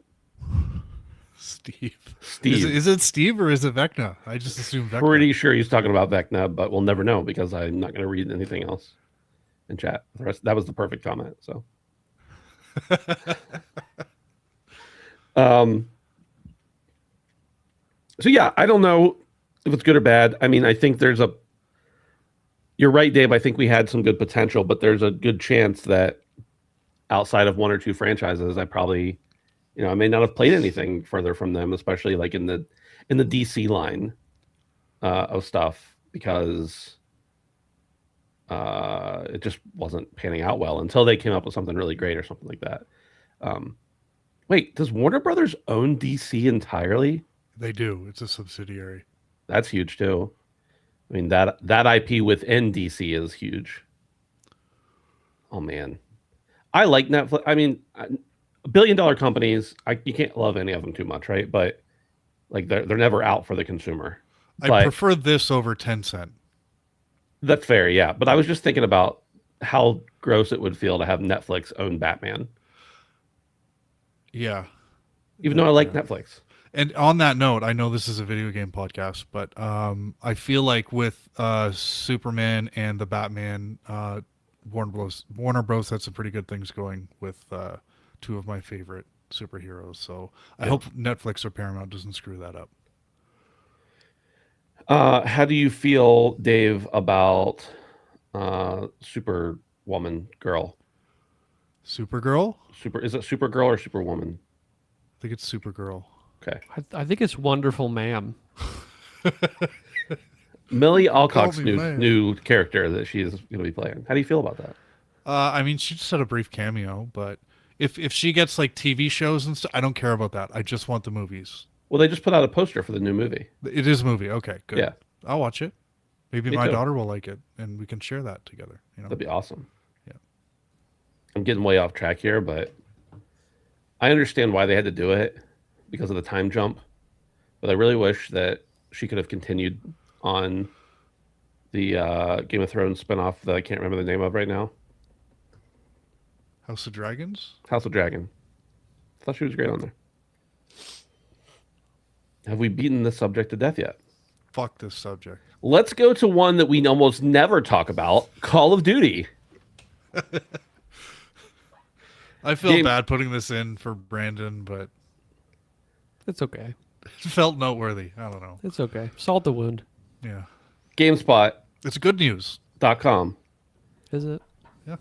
[SPEAKER 2] Steve.
[SPEAKER 1] Steve.
[SPEAKER 2] Is it Steve or is it Vecna? I just assume Vecna.
[SPEAKER 1] Pretty sure he's talking about Vecna, but we'll never know because I'm not going to read anything else in chat. That was the perfect comment. So. So yeah, I don't know if it's good or bad. I mean, I think you're right, Dave. I think we had some good potential, but there's a good chance that outside of one or two franchises, I probably, I may not have played anything further from them, especially like in the DC line of stuff, because it just wasn't panning out well until they came up with something really great or something like that. Wait, does Warner Brothers own DC entirely?
[SPEAKER 2] They do. It's a subsidiary.
[SPEAKER 1] That's huge too. I mean, that IP within DC is huge. Oh man, I like Netflix. I mean, billion-dollar companies, you can't love any of them too much, right? But like they're never out for the consumer.
[SPEAKER 2] I prefer this over Tencent.
[SPEAKER 1] That's fair, yeah. But I was just thinking about how gross it would feel to have Netflix own Batman.
[SPEAKER 2] Yeah.
[SPEAKER 1] Even though I like Netflix.
[SPEAKER 2] And on that note, I know this is a video game podcast, but I feel like with Superman and the Batman, Warner Bros. Had some pretty good things going with two of my favorite superheroes. So I hope Netflix or Paramount doesn't screw that up.
[SPEAKER 1] How do you feel, Dave, about Superwoman girl?
[SPEAKER 2] Supergirl?
[SPEAKER 1] Is it Supergirl or Superwoman?
[SPEAKER 2] I think it's Supergirl.
[SPEAKER 1] Okay.
[SPEAKER 3] I think it's Wonderful Ma'am.
[SPEAKER 1] Millie Alcock's
[SPEAKER 2] ma'am.
[SPEAKER 1] new character that she is going to be playing. How do you feel about that?
[SPEAKER 2] I mean, she just had a brief cameo, but if she gets like TV shows and stuff, I don't care about that. I just want the movies.
[SPEAKER 1] Well, they just put out a poster for the new movie.
[SPEAKER 2] It is a movie. Okay, good.
[SPEAKER 1] Yeah.
[SPEAKER 2] I'll watch it. Maybe
[SPEAKER 1] Me
[SPEAKER 2] my
[SPEAKER 1] too.
[SPEAKER 2] daughter will like it, and we can share that together.
[SPEAKER 1] That'd be awesome.
[SPEAKER 2] Yeah.
[SPEAKER 1] I'm getting way off track here, but I understand why they had to do it because of the time jump. But I really wish that she could have continued on the Game of Thrones spinoff that I can't remember the name of right now.
[SPEAKER 2] House of Dragons?
[SPEAKER 1] House of Dragon. I thought she was great on there. Have we beaten this subject to death yet?
[SPEAKER 2] Fuck this subject.
[SPEAKER 1] Let's go to one that we almost never talk about, Call of Duty.
[SPEAKER 2] I feel bad putting this in for Brandon, but
[SPEAKER 3] It's okay.
[SPEAKER 2] it felt noteworthy. I don't know.
[SPEAKER 3] It's okay. Salt the wound.
[SPEAKER 2] Yeah.
[SPEAKER 1] GameSpot.com
[SPEAKER 2] It's good news.
[SPEAKER 3] Is it?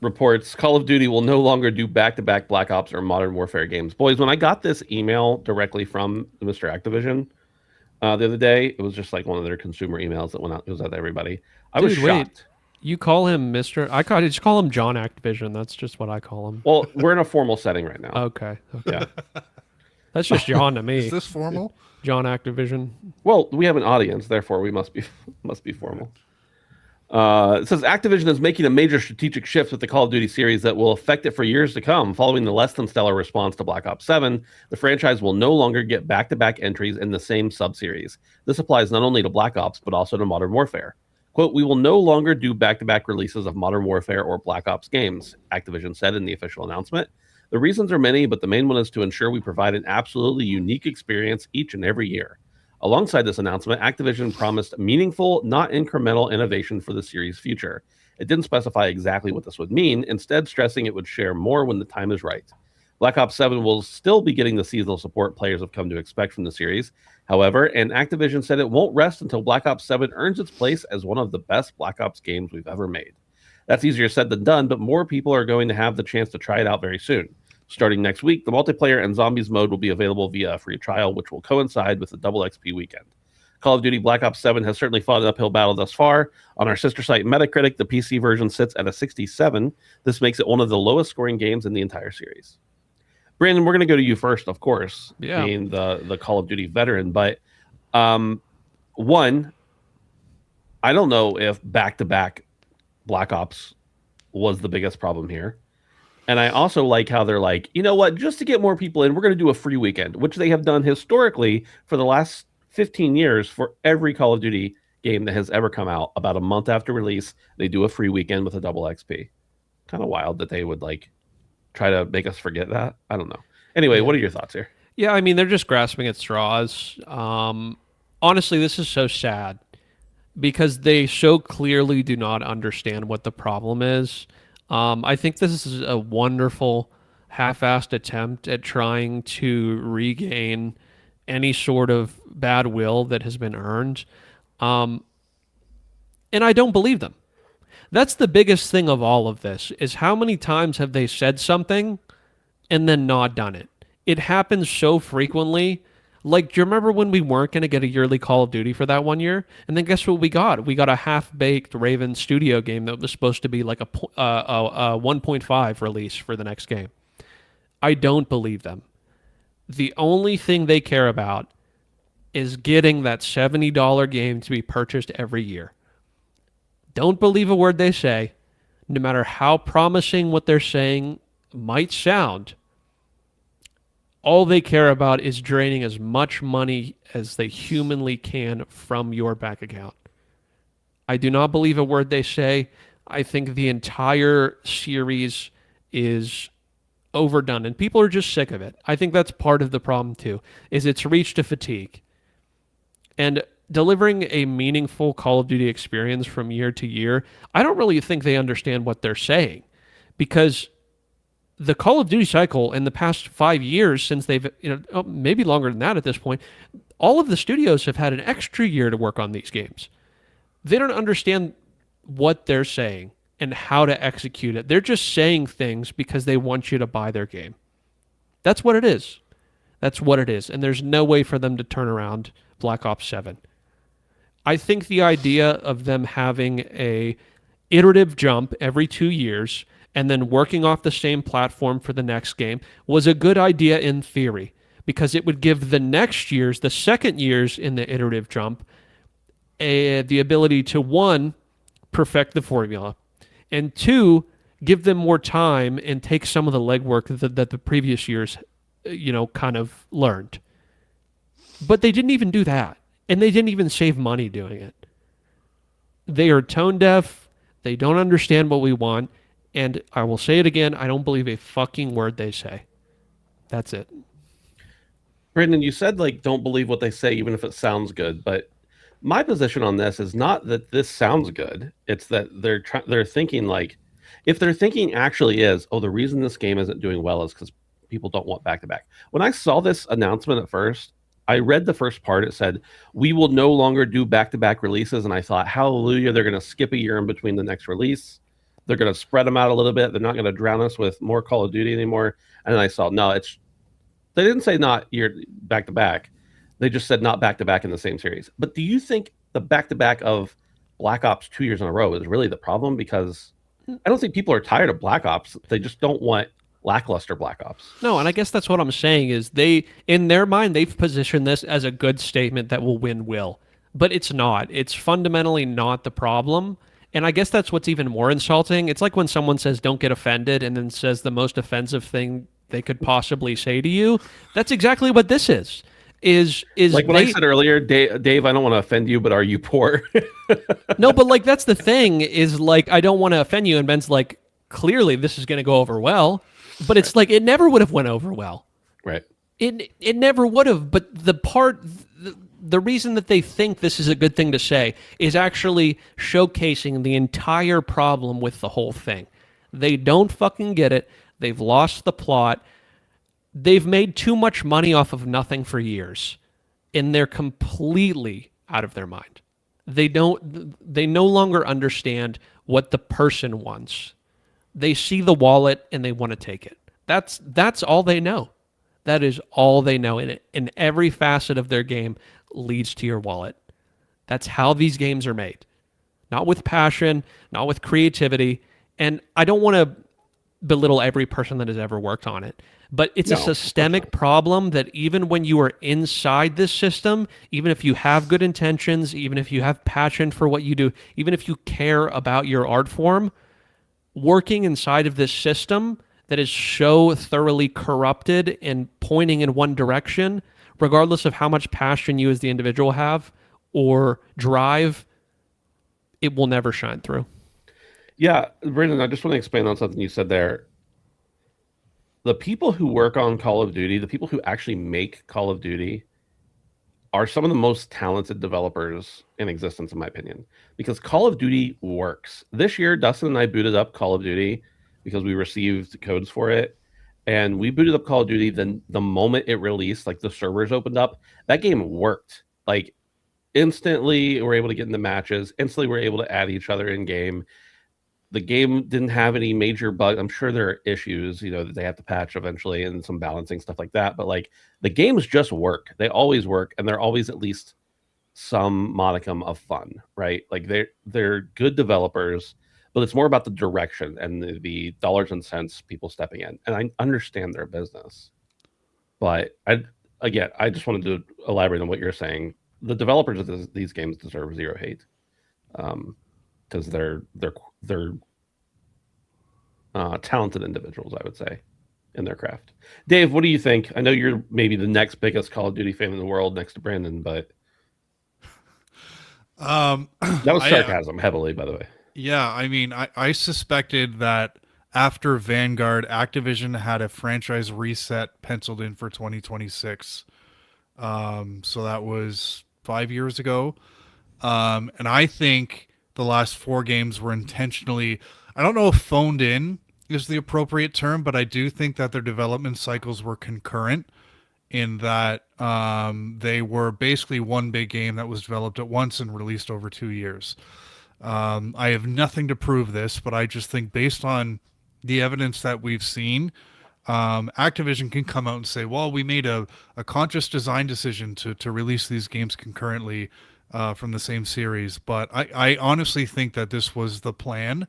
[SPEAKER 1] reports Call of Duty will no longer do back-to-back Black Ops or Modern Warfare games. Boys, when I got this email directly from Mr. Activision the other day, it was just like one of their consumer emails that went out. It was out to everybody. I was shocked.
[SPEAKER 3] You call him Mister. I just call him John Activision. That's just what I call him.
[SPEAKER 1] Well, we're in a formal setting right now.
[SPEAKER 3] Okay.
[SPEAKER 1] Yeah.
[SPEAKER 3] That's just John to
[SPEAKER 2] Is
[SPEAKER 3] me.
[SPEAKER 2] this formal?
[SPEAKER 3] John Activision.
[SPEAKER 1] Well, we have an audience, therefore we must be formal. It says Activision is making a major strategic shift with the Call of Duty series that will affect it for years to come. Following the less than stellar response to Black Ops 7, the franchise will no longer get back-to-back entries in the same sub-series. This applies not only to Black Ops, but also to Modern Warfare. Quote, we will no longer do back-to-back releases of Modern Warfare or Black Ops games, Activision said in the official announcement. The reasons are many, but the main one is to ensure we provide an absolutely unique experience each and every year. Alongside this announcement, Activision promised meaningful, not incremental innovation for the series' future. It didn't specify exactly what this would mean, instead stressing it would share more when the time is right. Black Ops 7 will still be getting the seasonal support players have come to expect from the series. However, and Activision said it won't rest until Black Ops 7 earns its place as one of the best Black Ops games we've ever made. That's easier said than done, but more people are going to have the chance to try it out very soon. Starting next week, the multiplayer and zombies mode will be available via a free trial, which will coincide with the double XP weekend. Call of Duty Black Ops 7 has certainly fought an uphill battle thus far. On our sister site Metacritic, the PC version sits at a 67. This makes it one of the lowest scoring games in the entire series. Brandon, we're going to go to you first, of course, being the Call of Duty veteran. But one, I don't know if back-to-back Black Ops was the biggest problem here. And I also like how they're like, you know what, just to get more people in, we're going to do a free weekend, which they have done historically for the last 15 years for every Call of Duty game that has ever come out. About a month after release, they do a free weekend with a double XP. Kind of wild that they would like try to make us forget that. I don't know. Anyway, what are your thoughts here?
[SPEAKER 3] Yeah, I mean, they're just grasping at straws. Honestly, this is so sad because they so clearly do not understand what the problem is. I think this is a wonderful half-assed attempt at trying to regain any sort of bad will that has been earned. And I don't believe them. That's the biggest thing of all of this is how many times have they said something and then not done it? It happens so frequently. Like, do you remember when we weren't going to get a yearly Call of Duty for that 1 year? And then guess what we got? We got a half-baked Raven Studio game that was supposed to be like a 1.5 release for the next game. I don't believe them. The only thing they care about is getting that $70 game to be purchased every year. Don't believe a word they say, no matter how promising what they're saying might sound. All they care about is draining as much money as they humanly can from your bank account. I do not believe a word they say. I think the entire series is overdone and people are just sick of it. I think that's part of the problem too, is it's reached a fatigue. And delivering a meaningful Call of Duty experience from year to year, I don't really think they understand what they're saying because the Call of Duty cycle in the past 5 years since they've, maybe longer than that at this point, all of the studios have had an extra year to work on these games. They don't understand what they're saying and how to execute it. They're just saying things because they want you to buy their game. That's what it is. That's what it is. And there's no way for them to turn around Black Ops 7. I think the idea of them having a iterative jump every 2 years and then working off the same platform for the next game was a good idea in theory because it would give the second years in the iterative jump, the ability to, one, perfect the formula, and two, give them more time and take some of the legwork that the previous years, kind of learned. But they didn't even do that, and they didn't even save money doing it. They are tone deaf. They don't understand what we want. And I will say it again, I don't believe a fucking word they say. That's it.
[SPEAKER 1] Brandon, you said don't believe what they say even if it sounds good, but my position on this is not that this sounds good. It's that they're thinking if their thinking actually is, the reason this game isn't doing well is because people don't want back-to-back. When I saw this announcement at first, I read the first part. It said, we will no longer do back-to-back releases. And I thought, hallelujah, they're going to skip a year in between the next release. They're going to spread them out a little bit. They're not going to drown us with more Call of Duty anymore. And then I saw, no, they didn't say not year back to back. They just said not back to back in the same series. But do you think the back to back of Black Ops 2 years in a row is really the problem, because I don't think people are tired of Black Ops. They just don't want lackluster Black Ops.
[SPEAKER 3] No, and I guess that's what I'm saying is they, in their mind, they've positioned this as a good statement that will win will, but it's not. It's fundamentally not the problem. And I guess that's what's even more insulting. It's like when someone says "don't get offended" and then says the most offensive thing they could possibly say to you. That's exactly what this is. Is
[SPEAKER 1] Like when I said earlier, Dave, I don't want to offend you, but are you poor?
[SPEAKER 3] No, but like that's the thing is like I don't want to offend you, and Ben's like clearly this is going to go over well, but it's like it never would have went over well.
[SPEAKER 1] Right.
[SPEAKER 3] It never would have. But the reason that they think this is a good thing to say is actually showcasing the entire problem with the whole thing. They don't fucking get it. They've lost the plot. They've made too much money off of nothing for years, and they're completely out of their mind. They no longer understand what the person wants. They see the wallet and they want to take it. That's all they know. That is all they know. In every facet of their game leads to your wallet. That's how these games are made. Not with passion, not with creativity. And I don't want to belittle every person that has ever worked on it, but it's a systemic problem that even when you are inside this system, even if you have good intentions, even if you have passion for what you do, even if you care about your art form, working inside of this system that is so thoroughly corrupted and pointing in one direction, regardless of how much passion you as the individual have or drive, it will never shine through.
[SPEAKER 1] Yeah, Brendan, I just want to expand on something you said there. The people who work on Call of Duty, the people who actually make Call of Duty, are some of the most talented developers in existence, in my opinion, because Call of Duty works. This year, Dustin and I booted up Call of Duty because we received codes for it, and we booted up Call of Duty. Then the moment it released, like the servers opened up, that game worked. Like instantly, we're able to get into matches. Instantly, we're able to add each other in game. The game didn't have any major bugs. I'm sure there are issues, that they have to patch eventually and some balancing stuff like that. But like the games just work. They always work, and they're always at least some modicum of fun, right? Like they're good developers, but it's more about the direction and the dollars and cents people stepping in. And I understand their business, but I just wanted to elaborate on what you're saying. The developers of these games deserve zero hate. Because they're talented individuals, I would say, in their craft. Dave, what do you think? I know you're maybe the next biggest Call of Duty fan in the world, next to Brandon, but that was sarcasm, heavily, by the way.
[SPEAKER 2] Yeah, I mean, I suspected that after Vanguard, Activision had a franchise reset penciled in for 2026. So that was 5 years ago, and I think the last 4 games were intentionally, I don't know if phoned in is the appropriate term, but I do think that their development cycles were concurrent in that they were basically one big game that was developed at once and released over 2 years. I have nothing to prove this, but I just think based on the evidence that we've seen, Activision can come out and say, well, we made a conscious design decision to release these games concurrently from the same series, but I honestly think that this was the plan,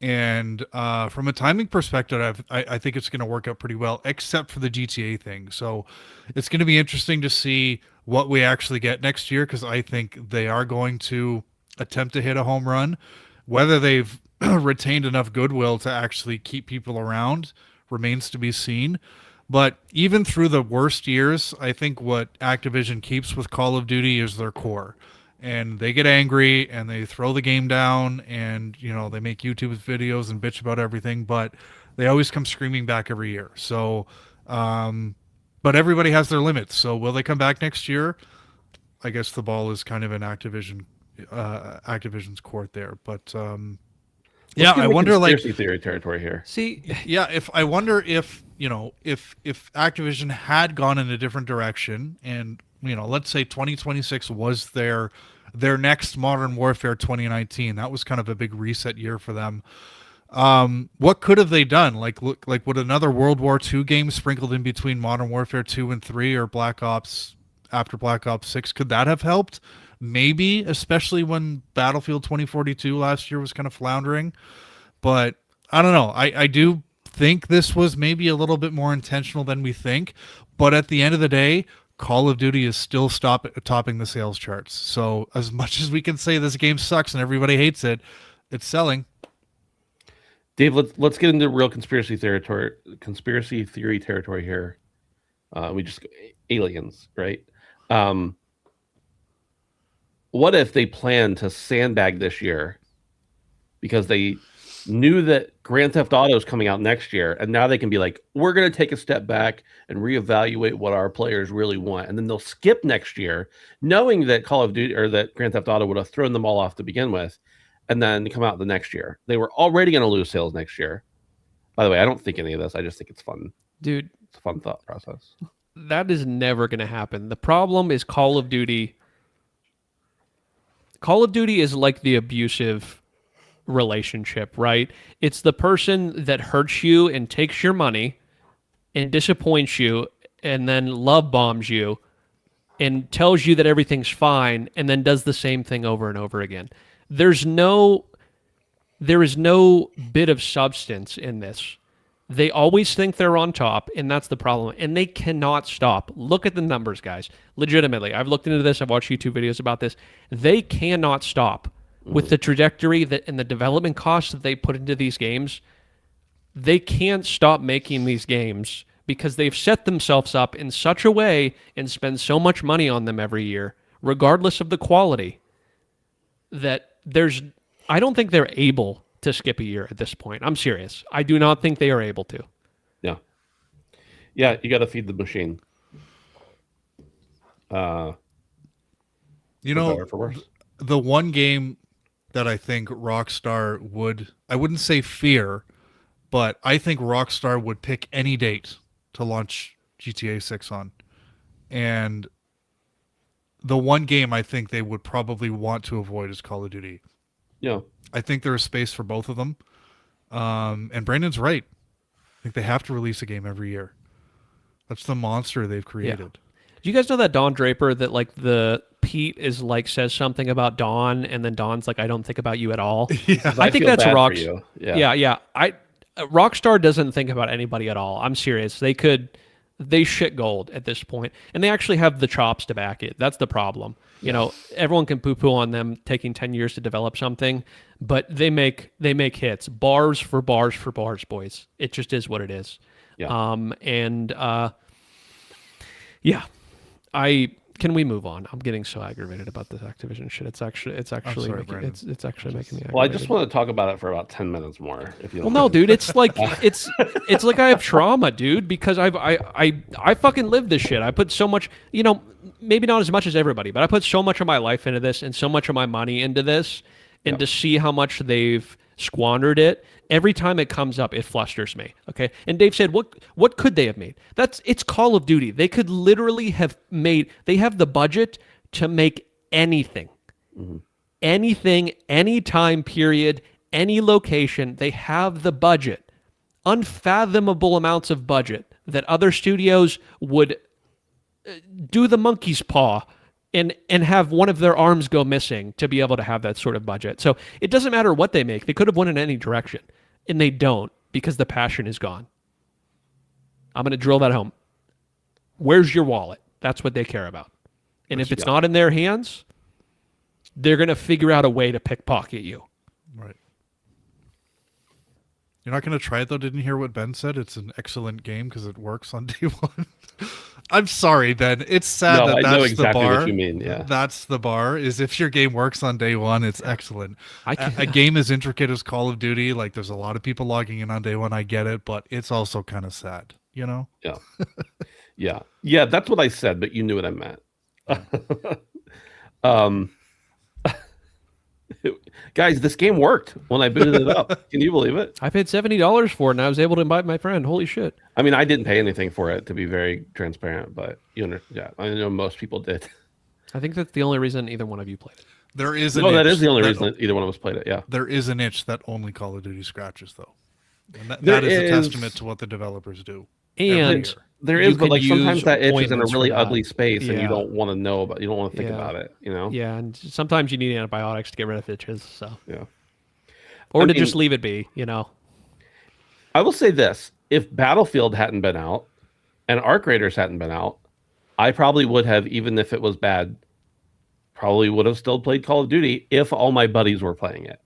[SPEAKER 2] and from a timing perspective, I think it's going to work out pretty well, except for the GTA thing. So it's going to be interesting to see what we actually get next year, because I think they are going to attempt to hit a home run. Whether they've retained enough goodwill to actually keep people around remains to be seen. But even through the worst years, I think what Activision keeps with Call of Duty is their core. And they get angry and they throw the game down, and they make YouTube videos and bitch about everything, but they always come screaming back every year. So, but everybody has their limits. So will they come back next year? I guess the ball is kind of in Activision's court there. But yeah, I wonder, like,
[SPEAKER 1] conspiracy theory territory here.
[SPEAKER 2] See, yeah, if Activision had gone in a different direction, and let's say 2026 was their next Modern Warfare 2019, that was kind of a big reset year for them. What could have they done? Like would another World War II game sprinkled in between Modern Warfare 2 and 3, or Black Ops after Black Ops 6, could that have helped? maybe, especially when Battlefield 2042 last year was kind of floundering. But I don't know. I do think this was maybe a little bit more intentional than we think. But at the end of the day, Call of Duty is still topping the sales charts. So as much as we can say this game sucks and everybody hates it, it's selling.
[SPEAKER 1] Dave, let's get into real conspiracy theory territory here. We just aliens, right? What if they plan to sandbag this year because they knew that Grand Theft Auto is coming out next year, and now they can be like, we're going to take a step back and reevaluate what our players really want, and then they'll skip next year, knowing that Call of Duty or that Grand Theft Auto would have thrown them all off to begin with, and then come out the next year. They were already going to lose sales next year. By the way, I don't think any of this. I just think it's fun.
[SPEAKER 3] Dude,
[SPEAKER 1] it's a fun thought process.
[SPEAKER 3] That is never going to happen. The problem is Call of Duty. Call of Duty is like the abusive relationship, right? It's the person that hurts you and takes your money and disappoints you and then love bombs you and tells you that everything's fine and then does the same thing over and over again. There is no bit of substance in this. They always think they're on top, and that's the problem. And they cannot stop. Look at the numbers, guys. Legitimately, I've looked into this. I've watched YouTube videos about this. They cannot stop with the trajectory that and the development costs that they put into these games. They can't stop making these games because they've set themselves up in such a way and spend so much money on them every year, regardless of the quality, that I don't think they're able to skip a year at this point. I'm serious. I do not think they are able to.
[SPEAKER 1] Yeah. Yeah, you got to feed the machine.
[SPEAKER 2] You know, the one game that I think Rockstar I wouldn't say fear, but I think Rockstar would pick any date to launch GTA 6 on. And the one game I think they would probably want to avoid is Call of Duty.
[SPEAKER 1] Yeah.
[SPEAKER 2] I think there is space for both of them. And Brandon's right. I think they have to release a game every year. That's the monster they've created.
[SPEAKER 3] Yeah. Do you guys know that Don Draper, that like the Pete is like says something about Don and then Don's like, I don't think about you at all.
[SPEAKER 2] Yeah.
[SPEAKER 3] I think that's
[SPEAKER 1] Rockstar.
[SPEAKER 3] Yeah. Rockstar doesn't think about anybody at all. I'm serious. They shit gold at this point, and they actually have the chops to back it. That's the problem. You know, everyone can poo-poo on them taking 10 years to develop something, but they make hits. Bars for bars for bars, boys. It just is what it is.
[SPEAKER 1] Yeah.
[SPEAKER 3] Can we move on? I'm getting so aggravated about this Activision shit. It's actually
[SPEAKER 2] sorry,
[SPEAKER 3] making, it's actually making me aggravated.
[SPEAKER 1] Well, I just want to talk about it for about 10 minutes more. If you don't
[SPEAKER 3] no, dude, it's like it's like I have trauma, dude, because I fucking live this shit. I put so much, maybe not as much as everybody, but I put so much of my life into this and so much of my money into this, and to see how much they've squandered it. Every time it comes up, it flusters me. Okay, and Dave said, "What could they have made? It's Call of Duty. They could literally have made. They have the budget to make anything, anything, any time period, any location. They have the budget, unfathomable amounts of budget that other studios would do the monkey's paw." And have one of their arms go missing to be able to have that sort of budget. So it doesn't matter what they make. They could have won in any direction. And they don't because the passion is gone. I'm going to drill that home. Where's your wallet? That's what they care about. And if it's not in their hands, they're going to figure out a way to pickpocket you.
[SPEAKER 2] Right. You're not going to try it, though? Didn't you hear what Ben said? It's an excellent game because it works on day one. I'm sorry, Ben. It's sad that's
[SPEAKER 1] know exactly
[SPEAKER 2] the bar.
[SPEAKER 1] What you mean. Yeah.
[SPEAKER 2] That's the bar, is if your game works on day one, it's excellent. A game as intricate as Call of Duty, like there's a lot of people logging in on day one, I get it, but it's also kind of sad,
[SPEAKER 1] Yeah. Yeah, that's what I said, but you knew what I meant. Guys, this game worked when I booted it up. Can you believe it?
[SPEAKER 3] I paid $70 for it, and I was able to invite my friend. Holy shit.
[SPEAKER 1] I mean, I didn't pay anything for it, to be very transparent, but I know most people did.
[SPEAKER 3] I think that's the only reason either one of you played it.
[SPEAKER 2] There is
[SPEAKER 1] that is the only reason that either one of us played it, yeah.
[SPEAKER 2] There is an itch that only Call of Duty scratches, though. And that is a testament to what the developers do.
[SPEAKER 3] And
[SPEAKER 1] There
[SPEAKER 3] you
[SPEAKER 1] is, but
[SPEAKER 3] could
[SPEAKER 1] like sometimes
[SPEAKER 3] use
[SPEAKER 1] that itch is in a
[SPEAKER 3] ointments for
[SPEAKER 1] really
[SPEAKER 3] that.
[SPEAKER 1] ugly space, and you
[SPEAKER 3] Yeah.
[SPEAKER 1] don't want to know about. You don't want to think
[SPEAKER 3] Yeah.
[SPEAKER 1] about it. You know.
[SPEAKER 3] Yeah, and sometimes you need antibiotics to get rid of itches, so
[SPEAKER 1] Yeah.
[SPEAKER 3] or
[SPEAKER 1] I
[SPEAKER 3] to
[SPEAKER 1] mean,
[SPEAKER 3] just leave it be, you know.
[SPEAKER 1] I will say this: if Battlefield hadn't been out and Arc Raiders hadn't been out, I probably would have, even if it was bad, probably would have still played Call of Duty if all my buddies were playing it,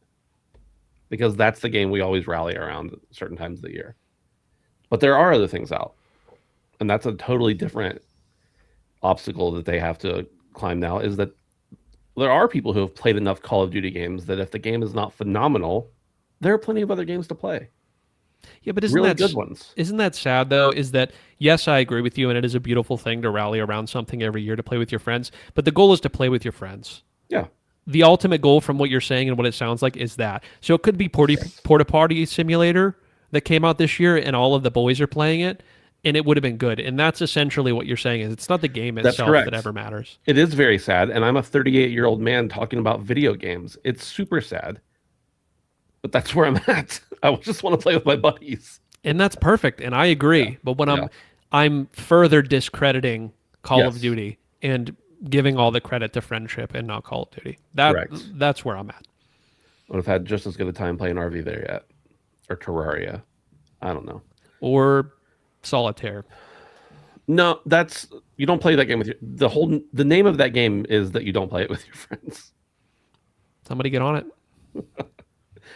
[SPEAKER 1] because that's the game we always rally around at certain times of the year. But there are other things out, and that's a totally different obstacle that they have to climb now. Is that there are people who have played enough Call of Duty games that if the game is not phenomenal, there are plenty of other games to play.
[SPEAKER 3] Yeah, but
[SPEAKER 1] Really good ones.
[SPEAKER 3] isn't that sad though? Is that yes, I agree with you, and it is a beautiful thing to rally around something every year to play with your friends. But the goal is to play with your friends.
[SPEAKER 1] Yeah.
[SPEAKER 3] The ultimate goal, from what you're saying and what it sounds like, is that. So it could be Porta Potty Simulator that came out this year, and all of the boys are playing it, and it would have been good. And that's essentially what you're saying. Is it's not the game
[SPEAKER 1] That's
[SPEAKER 3] itself
[SPEAKER 1] correct.
[SPEAKER 3] that ever matters.
[SPEAKER 1] It is very sad, and I'm a 38-year-old man talking about video games. It's super sad, but that's where I'm at. I just want to play with my buddies.
[SPEAKER 3] And that's perfect, and I agree.
[SPEAKER 1] Yeah.
[SPEAKER 3] But when
[SPEAKER 1] Yeah.
[SPEAKER 3] I'm further discrediting Call of
[SPEAKER 1] Yes.
[SPEAKER 3] Duty and giving all the credit to friendship and not Call of Duty.
[SPEAKER 1] Correct.
[SPEAKER 3] That's where I'm at.
[SPEAKER 1] I would have had just as good a time playing RV there yet, or Terraria. I don't know.
[SPEAKER 3] Or Solitaire.
[SPEAKER 1] No, that's you don't play that game with the name of that game is that you don't play it with your friends.
[SPEAKER 3] Somebody get on it.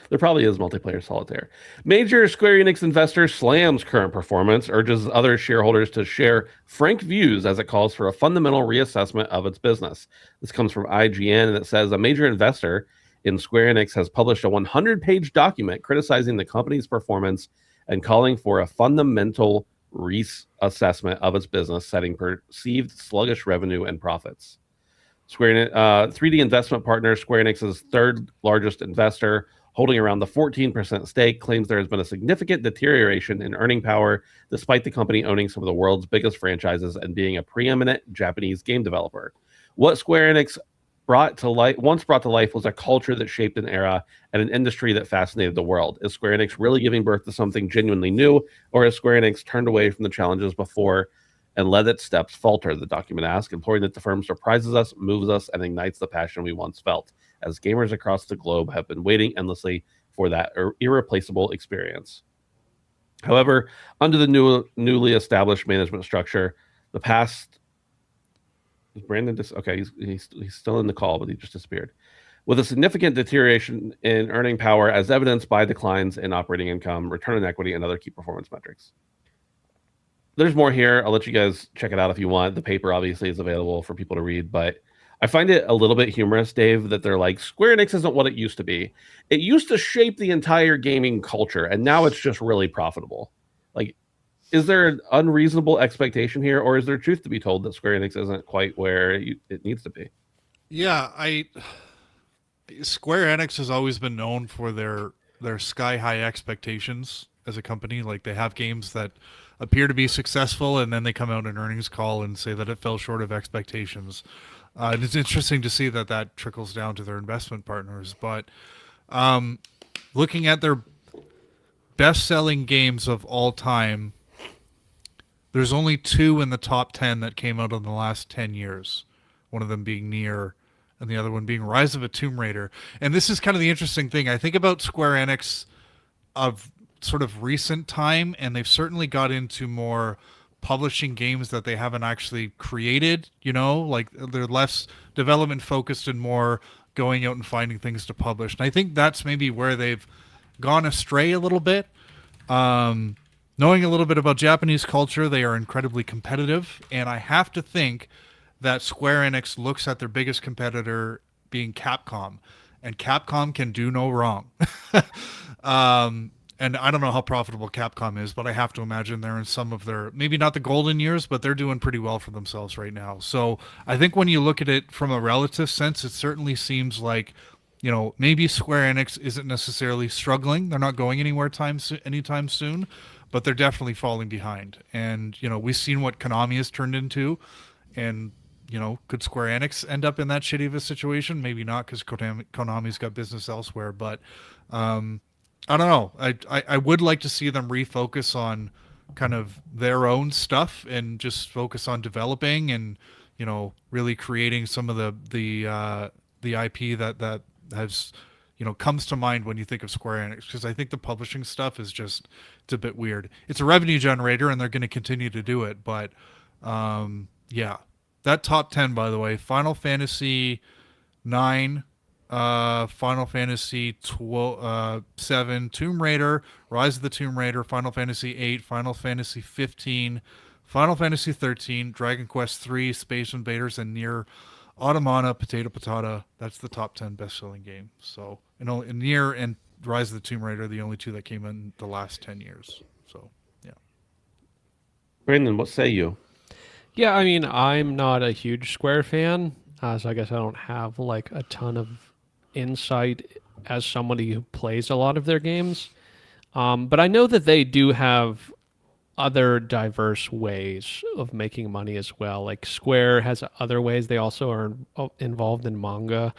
[SPEAKER 1] There probably is multiplayer solitaire. Major Square Enix investor slams current performance, urges other shareholders to share frank views as it calls for a fundamental reassessment of its business. This comes from IGN, and it says a major investor in Square Enix has published a 100-page document criticizing the company's performance and calling for a fundamental reassessment of its business, citing perceived sluggish revenue and profits. 3D investment partner, Square Enix's third largest investor, holding around the 14% stake, claims there has been a significant deterioration in earning power despite the company owning some of the world's biggest franchises and being a preeminent Japanese game developer. What Square Enix once brought to life was a culture that shaped an era and an industry that fascinated the world. Is Square Enix really giving birth to something genuinely new, or has Square Enix turned away from the challenges before and let its steps falter, the document asks, imploring that the firm surprises us, moves us, and ignites the passion we once felt, as gamers across the globe have been waiting endlessly for that irreplaceable experience. However, under the newly established management structure, the past... Is Brandon okay, he's still in the call, but he just disappeared. With a significant deterioration in earning power as evidenced by declines in operating income, return on equity, and other key performance metrics. There's more here. I'll let you guys check it out if you want. The paper obviously is available for people to read, but I find it a little bit humorous, Dave, that they're like, Square Enix isn't what it used to be. It used to shape the entire gaming culture, and now it's just really profitable. Like, is there an unreasonable expectation here, or is there truth to be told that Square Enix isn't quite where it needs to be?
[SPEAKER 2] Yeah, Square Enix has always been known for their sky high expectations as a company. Like, they have games that appear to be successful, and then they come out in earnings call and say that it fell short of expectations. And it's interesting to see that trickles down to their investment partners. But looking at their best-selling games of all time, there's only 2 in the top 10 that came out in the last 10 years. One of them being Nier, and the other one being Rise of a Tomb Raider. And this is kind of the interesting thing. I think about Square Enix of sort of recent time, and they've certainly got into more publishing games that they haven't actually created, like they're less development focused and more going out and finding things to publish. And I think that's maybe where they've gone astray a little bit. Knowing a little bit about Japanese culture, they are incredibly competitive, and I have to think that Square Enix looks at their biggest competitor being Capcom, and Capcom can do no wrong. And I don't know how profitable Capcom is, but I have to imagine they're in some of their, maybe not the golden years, but they're doing pretty well for themselves right now. So I think when you look at it from a relative sense, it certainly seems like, maybe Square Enix isn't necessarily struggling. They're not going anywhere anytime soon, but they're definitely falling behind. And, we've seen what Konami has turned into, and could Square Enix end up in that shitty of a situation? Maybe not, because Konami's got business elsewhere. But I don't know. I would like to see them refocus on kind of their own stuff and just focus on developing and really creating some of the IP that has comes to mind when you think of Square Enix, because I think the publishing stuff is just, it's a bit weird. It's a revenue generator and they're going to continue to do it, but yeah, that top 10, by the way: Final Fantasy 9, Final Fantasy 12, 7, Tomb Raider, Rise of the Tomb Raider, Final Fantasy 8, Final Fantasy 15, Final Fantasy 13, Dragon Quest 3, Space Invaders, and Nier Automata, Potato Patata. That's the top 10 best-selling game. So, Nier and Rise of the Tomb Raider are the only two that came in the last 10 years. So, yeah.
[SPEAKER 1] Brandon, what say you?
[SPEAKER 3] Yeah, I mean, I'm not a huge Square fan, so I guess I don't have like a ton of insight as somebody who plays a lot of their games. But I know that they do have other diverse ways of making money as well. Like Square has other ways. They also are involved in manga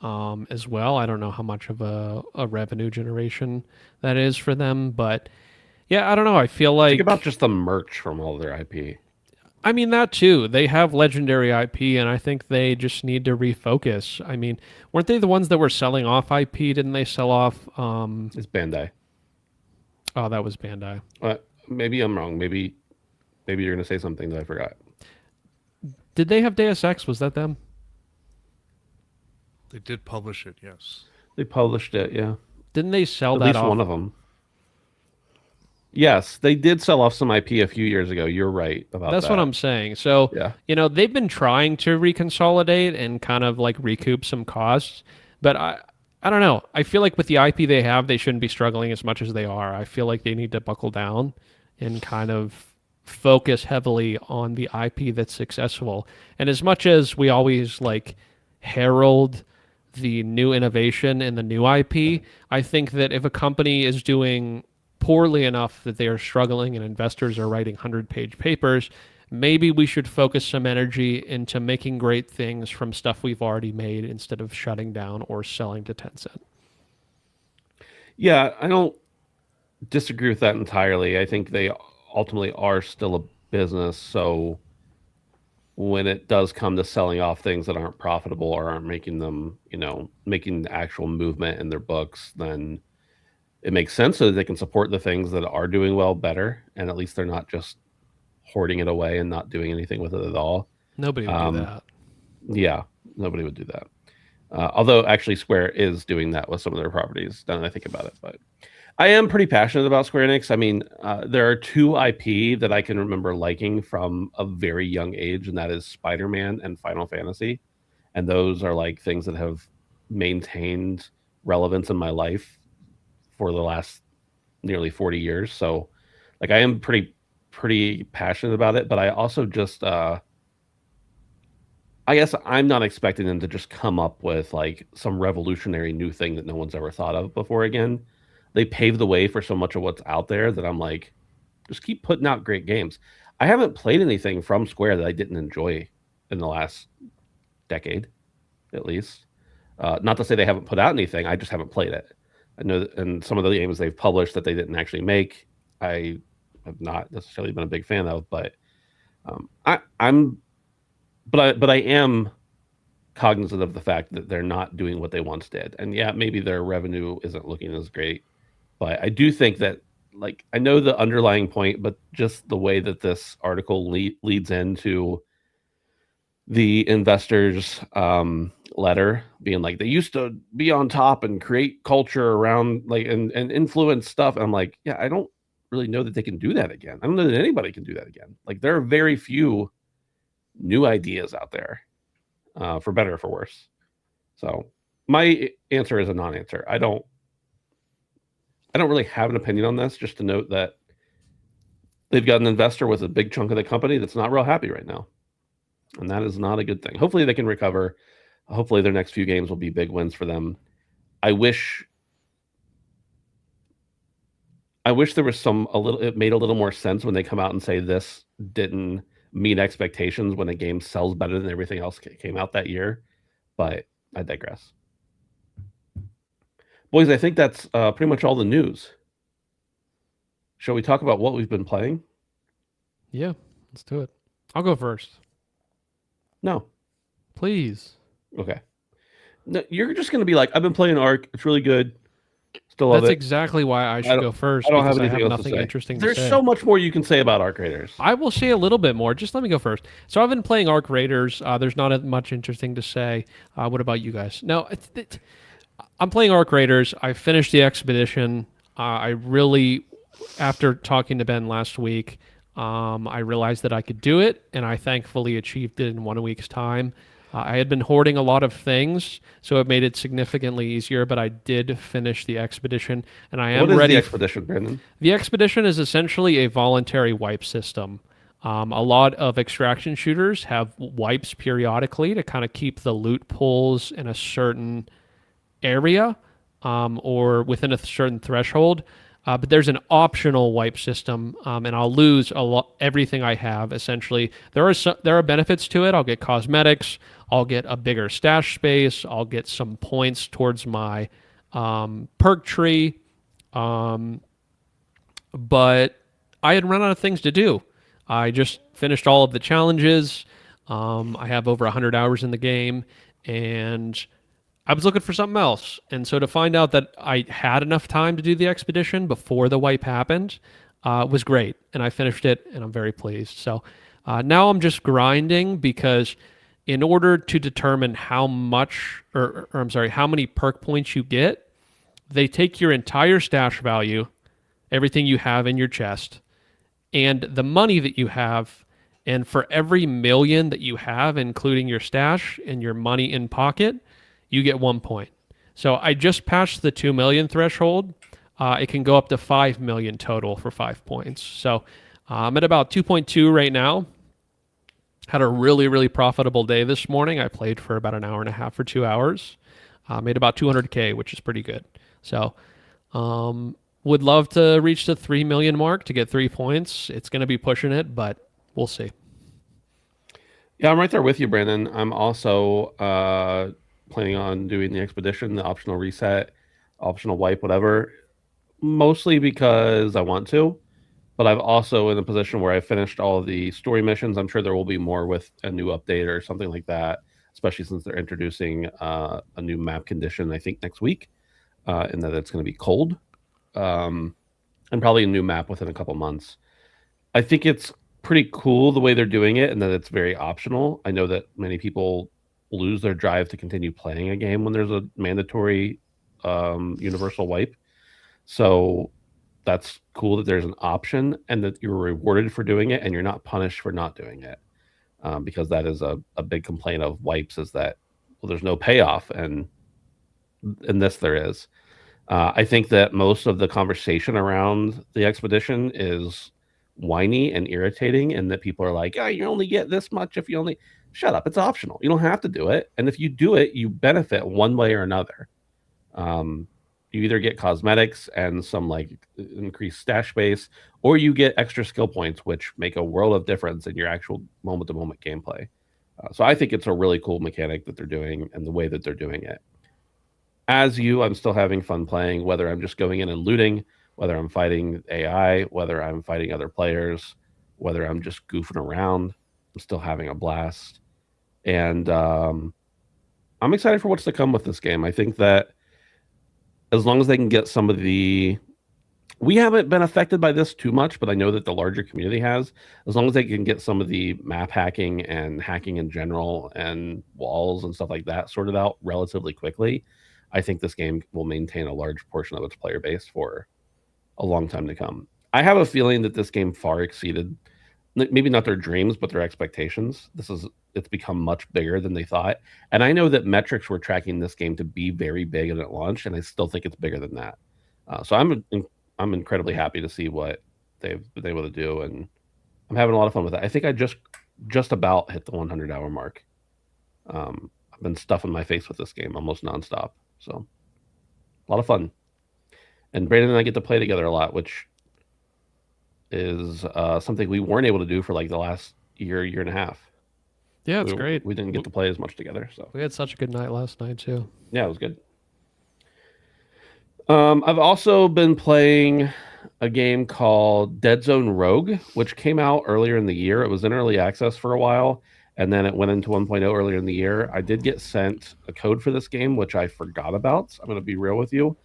[SPEAKER 3] as well. I don't know how much of a revenue generation that is for them, but yeah, I don't know. I feel
[SPEAKER 1] Think
[SPEAKER 3] like
[SPEAKER 1] about just the merch from all their IP.
[SPEAKER 3] I mean, that too. They have legendary IP, and I think they just need to refocus. I mean, weren't they the ones that were selling off IP? Didn't they sell off?
[SPEAKER 1] It's Bandai.
[SPEAKER 3] Oh, that was Bandai.
[SPEAKER 1] Maybe I'm wrong. Maybe you're gonna say something that I forgot.
[SPEAKER 3] Did they have Deus Ex? Was that them?
[SPEAKER 2] They did publish it, yes.
[SPEAKER 1] They published it, yeah.
[SPEAKER 3] Didn't they sell
[SPEAKER 1] At
[SPEAKER 3] that
[SPEAKER 1] least
[SPEAKER 3] off?
[SPEAKER 1] one of them. Yes, they did sell off some IP a few years ago. You're right about
[SPEAKER 3] That's
[SPEAKER 1] that.
[SPEAKER 3] what I'm saying. So,
[SPEAKER 1] Yeah.
[SPEAKER 3] they've been trying to reconsolidate and kind of like recoup some costs, but I don't know. I feel like with the IP they have, they shouldn't be struggling as much as they are. I feel like they need to buckle down and kind of focus heavily on the IP that's successful. And as much as we always like herald the new innovation and the new IP, I think that if a company is doing poorly enough that they are struggling and investors are writing 100-page papers, maybe we should focus some energy into making great things from stuff we've already made instead of shutting down or selling to Tencent.
[SPEAKER 1] Yeah, I don't disagree with that entirely. I think they ultimately are still a business, so when it does come to selling off things that aren't profitable or aren't making them, making the actual movement in their books, then it makes sense so that they can support the things that are doing well better, and at least they're not just hoarding it away and not doing anything with it at all.
[SPEAKER 3] Nobody would do
[SPEAKER 1] Um,
[SPEAKER 3] that.
[SPEAKER 1] yeah, nobody would do that. Although actually Square is doing that with some of their properties, now that I think about it. But I am pretty passionate about Square Enix. I mean, there are two IP that I can remember liking from a very young age, and that is Spider-Man and Final Fantasy. And those are like things that have maintained relevance in my life for the last nearly 40 years. So like I am pretty passionate about it, but I also just I guess I'm not expecting them to just come up with like some revolutionary new thing that no one's ever thought of before again. They paved the way for so much of what's out there that I'm like, just keep putting out great games. I haven't played anything from Square that I didn't enjoy in the last decade, at least. Not to say they haven't put out anything, I just haven't played it. I know that, and some of the games they've published that they didn't actually make, I have not necessarily been a big fan of. But I'm but I am cognizant of the fact that they're not doing what they once did. And yeah, maybe their revenue isn't looking as great, but I do think that, like, I know the underlying point, but just the way that this article leads into the investors letter being like they used to be on top and create culture around like and influence stuff. I'm like, yeah, I don't really know that they can do that again. I don't know that anybody can do that again. Like there are very few new ideas out there, for better or for worse. So my answer is a non-answer. I don't really have an opinion on this. Just to note that they've got an investor with a big chunk of the company that's not real happy right now, and that is not a good thing. Hopefully they can recover. Hopefully their next few games will be big wins for them. I wish there was it made a little more sense when they come out and say this didn't meet expectations when a game sells better than everything else came out that year. But I digress. Boys, I think that's pretty much all the news. Shall we talk about what we've been playing?
[SPEAKER 3] Yeah, let's do it. I'll go first.
[SPEAKER 1] No.
[SPEAKER 3] Please.
[SPEAKER 1] Okay. No, you're just going to be like, I've been playing Ark. It's really good. Still love
[SPEAKER 3] That's
[SPEAKER 1] it.
[SPEAKER 3] exactly why I should
[SPEAKER 1] don't-
[SPEAKER 3] go first,
[SPEAKER 1] I don't
[SPEAKER 3] because
[SPEAKER 1] have
[SPEAKER 3] I
[SPEAKER 1] anything
[SPEAKER 3] have
[SPEAKER 1] else to
[SPEAKER 3] nothing
[SPEAKER 1] say.
[SPEAKER 3] interesting
[SPEAKER 1] There's
[SPEAKER 3] to say.
[SPEAKER 1] so much more you can say about Ark Raiders.
[SPEAKER 3] I will say a little bit more. Just let me go first. So I've been playing Arc Raiders. There's not much interesting to say. What about you guys? No, I'm playing Arc Raiders. I finished the expedition. I really, after talking to Ben last week, I realized that I could do it, and I thankfully achieved it in 1 week's time. I had been hoarding a lot of things, so it made it significantly easier, but I did finish the expedition, and I am
[SPEAKER 1] What is
[SPEAKER 3] ready.
[SPEAKER 1] the expedition, Brandon?
[SPEAKER 3] The expedition is essentially a voluntary wipe system. A lot of extraction shooters have wipes periodically to kind of keep the loot pools in a certain area, or within a certain threshold. But there's an optional wipe system, and I'll lose everything I have. Essentially, there are benefits to it. I'll get cosmetics. I'll get a bigger stash space. I'll get some points towards my perk tree. But I had run out of things to do. I just finished all of the challenges. I have over 100 hours in the game, and I was looking for something else. And so to find out that I had enough time to do the expedition before the wipe happened was great. And I finished it, and I'm very pleased. So now I'm just grinding, because in order to determine how much, or I'm sorry, how many perk points you get, they take your entire stash value, everything you have in your chest, and the money that you have. And for every million that you have, including your stash and your money in pocket, you get 1 point. So I just passed the 2 million threshold. It can go up to 5 million total for 5 points. So I'm at about 2.2 right now. Had a really, really profitable day this morning. I played for about an hour and a half or 2 hours. Made about 200K, which is pretty good. So would love to reach the 3 million mark to get 3 points. It's going to be pushing it, but we'll see.
[SPEAKER 1] Yeah, I'm right there with you, Brandon. I'm also planning on doing the expedition, the optional reset, optional wipe, whatever, mostly because I want to. But I'm also in a position where I finished all of the story missions. I'm sure there will be more with a new update or something like that, especially since they're introducing a new map condition, I think, next week, and that it's going to be cold, and probably a new map within a couple months. I think it's pretty cool the way they're doing it, and that it's very optional. I know that many people lose their drive to continue playing a game when there's a mandatory universal wipe. So that's cool that there's an option and that you're rewarded for doing it and you're not punished for not doing it. Because that is a big complaint of wipes, is that, well, there's no payoff, and in this there is. I think that most of the conversation around the expedition is whiny and irritating, and that people are like, oh, you only get this much if you only... Shut up, it's optional. You don't have to do it. And if you do it, you benefit one way or another. You either get cosmetics and some like increased stash space, or you get extra skill points, which make a world of difference in your actual moment-to-moment gameplay. So I think it's a really cool mechanic that they're doing, and the way that they're doing it. As you, I'm still having fun playing, whether I'm just going in and looting, whether I'm fighting AI, whether I'm fighting other players, whether I'm just goofing around. I'm still having a blast. And I'm excited for what's to come with this game. I think that as long as they can get some of the... We haven't been affected by this too much, but I know that the larger community has. As long as they can get some of the map hacking and hacking in general and walls and stuff like that sorted out relatively quickly, I think this game will maintain a large portion of its player base for a long time to come. I have a feeling that this game far exceeded, maybe not their dreams, but their expectations. It's become much bigger than they thought. And I know that metrics were tracking this game to be very big at launch, and I still think it's bigger than that. So I'm incredibly happy to see what they've been able to do, and I'm having a lot of fun with it. I think I just about hit the 100-hour mark. I've been stuffing my face with this game almost nonstop. So a lot of fun. And Brandon and I get to play together a lot, which is something we weren't able to do for like the last year and a half.
[SPEAKER 3] Yeah, it's great.
[SPEAKER 1] We didn't get to play as much together. So
[SPEAKER 3] We had such a good night last night too.
[SPEAKER 1] yeah, it was good. I've also been playing a game called Dead Zone Rogue, which came out earlier in the year. It was in early access for a while, and then it went into 1.0 earlier in the year. I did get sent a code for this game, which I forgot about. I'm going to be real with you.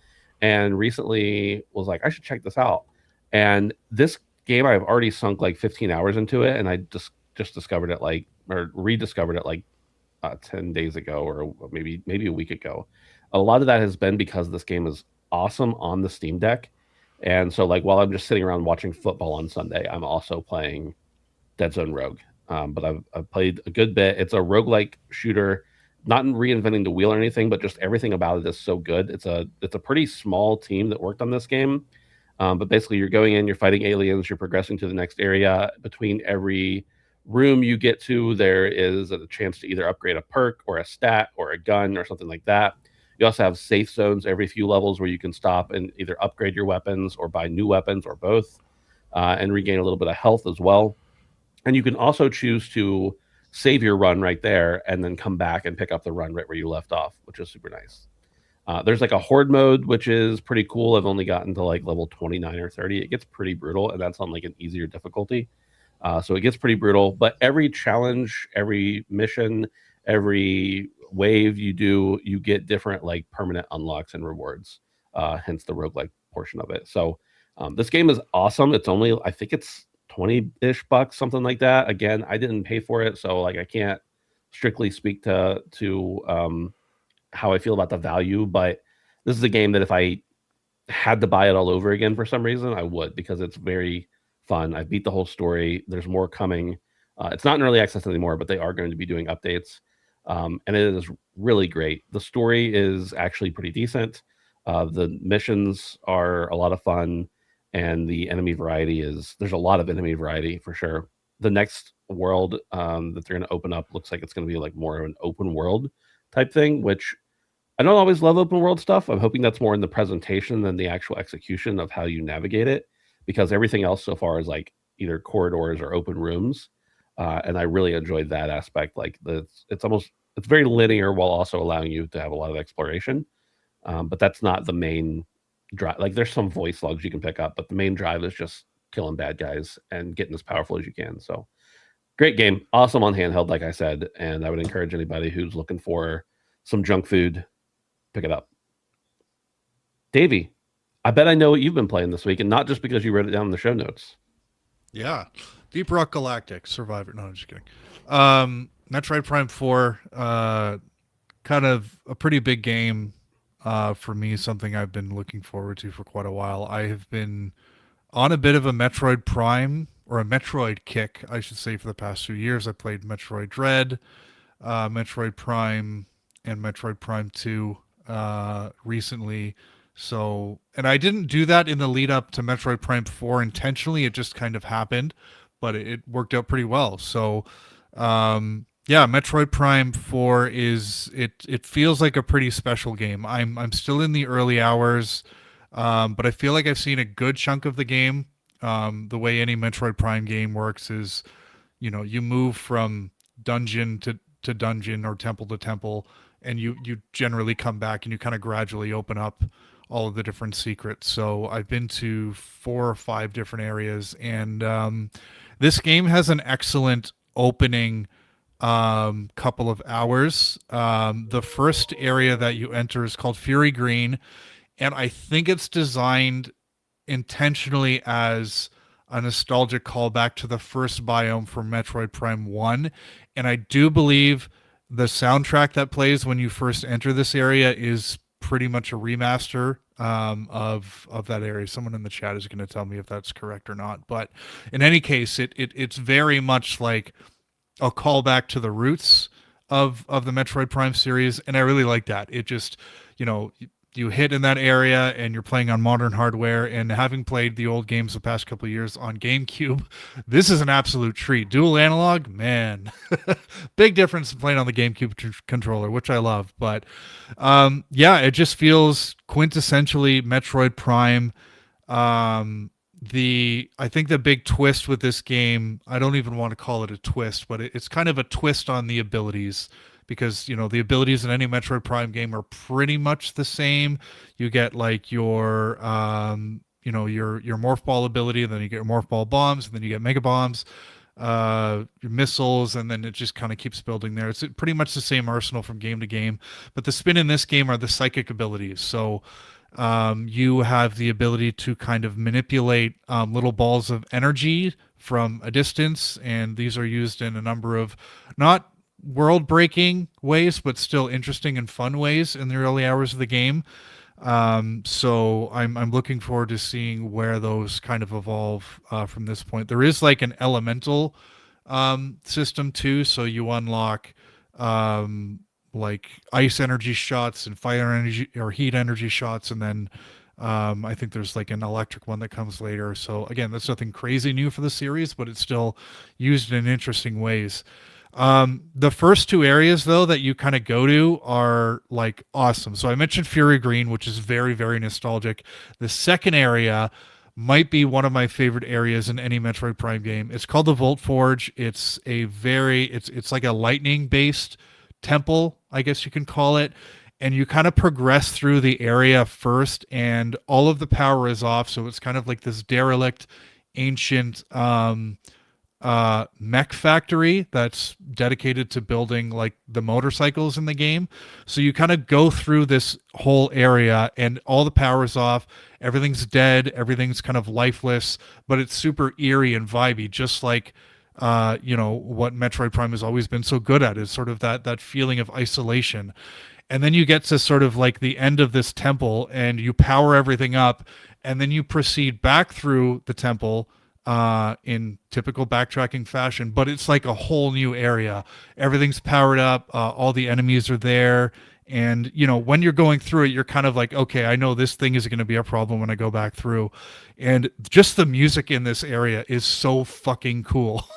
[SPEAKER 1] And recently was like, I should check this out. And this game, I've already sunk like 15 hours into it, and I just discovered it or rediscovered it 10 days ago, or maybe a week ago. A lot of that has been because this game is awesome on the Steam Deck. And so, like, while I'm just sitting around watching football on Sunday, I'm also playing Dead Zone Rogue. But I've played a good bit. It's a roguelike shooter, not in reinventing the wheel or anything, but just everything about it is so good. It's a pretty small team that worked on this game. But basically, you're going in, you're fighting aliens, you're progressing to the next area. Between every room you get to, there is a chance to either upgrade a perk or a stat or a gun or something like that. You also have safe zones every few levels where you can stop and either upgrade your weapons or buy new weapons or both, and regain a little bit of health as well. And you can also choose to save your run right there and then come back and pick up the run right where you left off, which is super nice. There's like a horde mode, which is pretty cool. I've only gotten to like level 29 or 30. It gets pretty brutal, and that's on like an easier difficulty. So it gets pretty brutal, but every challenge, every mission, every wave you do, you get different like permanent unlocks and rewards, hence the roguelike portion of it. So this game is awesome. It's only, I think it's 20-ish bucks, something like that. Again, I didn't pay for it, so like I can't strictly speak to how I feel about the value, but this is a game that if I had to buy it all over again for some reason, I would, because it's very fun. I beat the whole story. There's more coming. It's not in early access anymore, but they are going to be doing updates. And it is really great. The story is actually pretty decent. The missions are a lot of fun, and the enemy variety there's a lot of enemy variety for sure. The next world that they're going to open up looks like it's going to be like more of an open world type thing, which I don't always love open world stuff. I'm hoping that's more in the presentation than the actual execution of how you navigate it, because everything else so far is like either corridors or open rooms. And I really enjoyed that aspect. Like it's very linear while also allowing you to have a lot of exploration. But that's not the main drive. Like there's some voice logs you can pick up, but the main drive is just killing bad guys and getting as powerful as you can. So great game. Awesome on handheld, like I said. And I would encourage anybody who's looking for some junk food, pick it up. Davey, I bet I know what you've been playing this week, and not just because you wrote it down in the show notes.
[SPEAKER 2] Yeah. Deep Rock Galactic, Survivor. No, I'm just kidding. Metroid Prime 4, kind of a pretty big game for me, something I've been looking forward to for quite a while. I have been on a bit of a Metroid Prime, or a Metroid kick, I should say, for the past few years. I played Metroid Dread, Metroid Prime, and Metroid Prime 2 recently. So, and I didn't do that in the lead up to Metroid Prime 4 intentionally. It just kind of happened, but it worked out pretty well. So, yeah, Metroid Prime 4 it feels like a pretty special game. I'm still in the early hours, but I feel like I've seen a good chunk of the game. The way any Metroid Prime game works is, you move from dungeon to dungeon or temple to temple, and you generally come back and you kind of gradually open up all of the different secrets. So I've been to 4 or 5 different areas, and this game has an excellent opening couple of hours. The first area that you enter is called Fury Green, and I think it's designed intentionally as a nostalgic callback to the first biome from Metroid Prime 1. And I do believe the soundtrack that plays when you first enter this area is pretty much a remaster of that area. Someone in the chat is going to tell me if that's correct or not. But in any case, it's very much like a callback to the roots of the Metroid Prime series, and I really like that. It just, you hit in that area and you're playing on modern hardware, and having played the old games the past couple of years on GameCube, this is an absolute treat. Dual analog, man. Big difference in playing on the GameCube controller, which I love. But yeah, it just feels quintessentially Metroid Prime. I think the big twist with this game, I don't even want to call it a twist, but it's kind of a twist on the abilities, because the abilities in any Metroid Prime game are pretty much the same. You get like your your morph ball ability, and then you get morph ball bombs, and then you get mega bombs, your missiles, and then it just kind of keeps building there. It's pretty much the same arsenal from game to game, but the spin in this game are the psychic abilities. So you have the ability to kind of manipulate little balls of energy from a distance, and these are used in a number of not world-breaking ways, but still interesting and fun ways in the early hours of the game. So I'm looking forward to seeing where those kind of evolve from this point. There is like an elemental system too, so you unlock like ice energy shots and fire energy or heat energy shots, and then I think there's like an electric one that comes later. So again, that's nothing crazy new for the series, but it's still used in interesting ways. The first two areas though that you kind of go to are like awesome. So I mentioned Fury Green, which is very, very nostalgic. The second area might be one of my favorite areas in any Metroid Prime game. It's called the Volt Forge. It's like a lightning based temple, I guess you can call it. And you kind of progress through the area first, and all of the power is off. So it's kind of like this derelict ancient mech factory that's dedicated to building like the motorcycles in the game. So you kind of go through this whole area and all the power is off, everything's dead, everything's kind of lifeless, but it's super eerie and vibey, just like what Metroid Prime has always been so good at, is sort of that feeling of isolation. And then you get to sort of like the end of this temple and you power everything up, and then you proceed back through the temple in typical backtracking fashion, but it's like a whole new area. Everything's powered up, all the enemies are there, and when you're going through it, you're kind of like, okay, I know this thing is going to be a problem when I go back through. And just the music in this area is so fucking cool.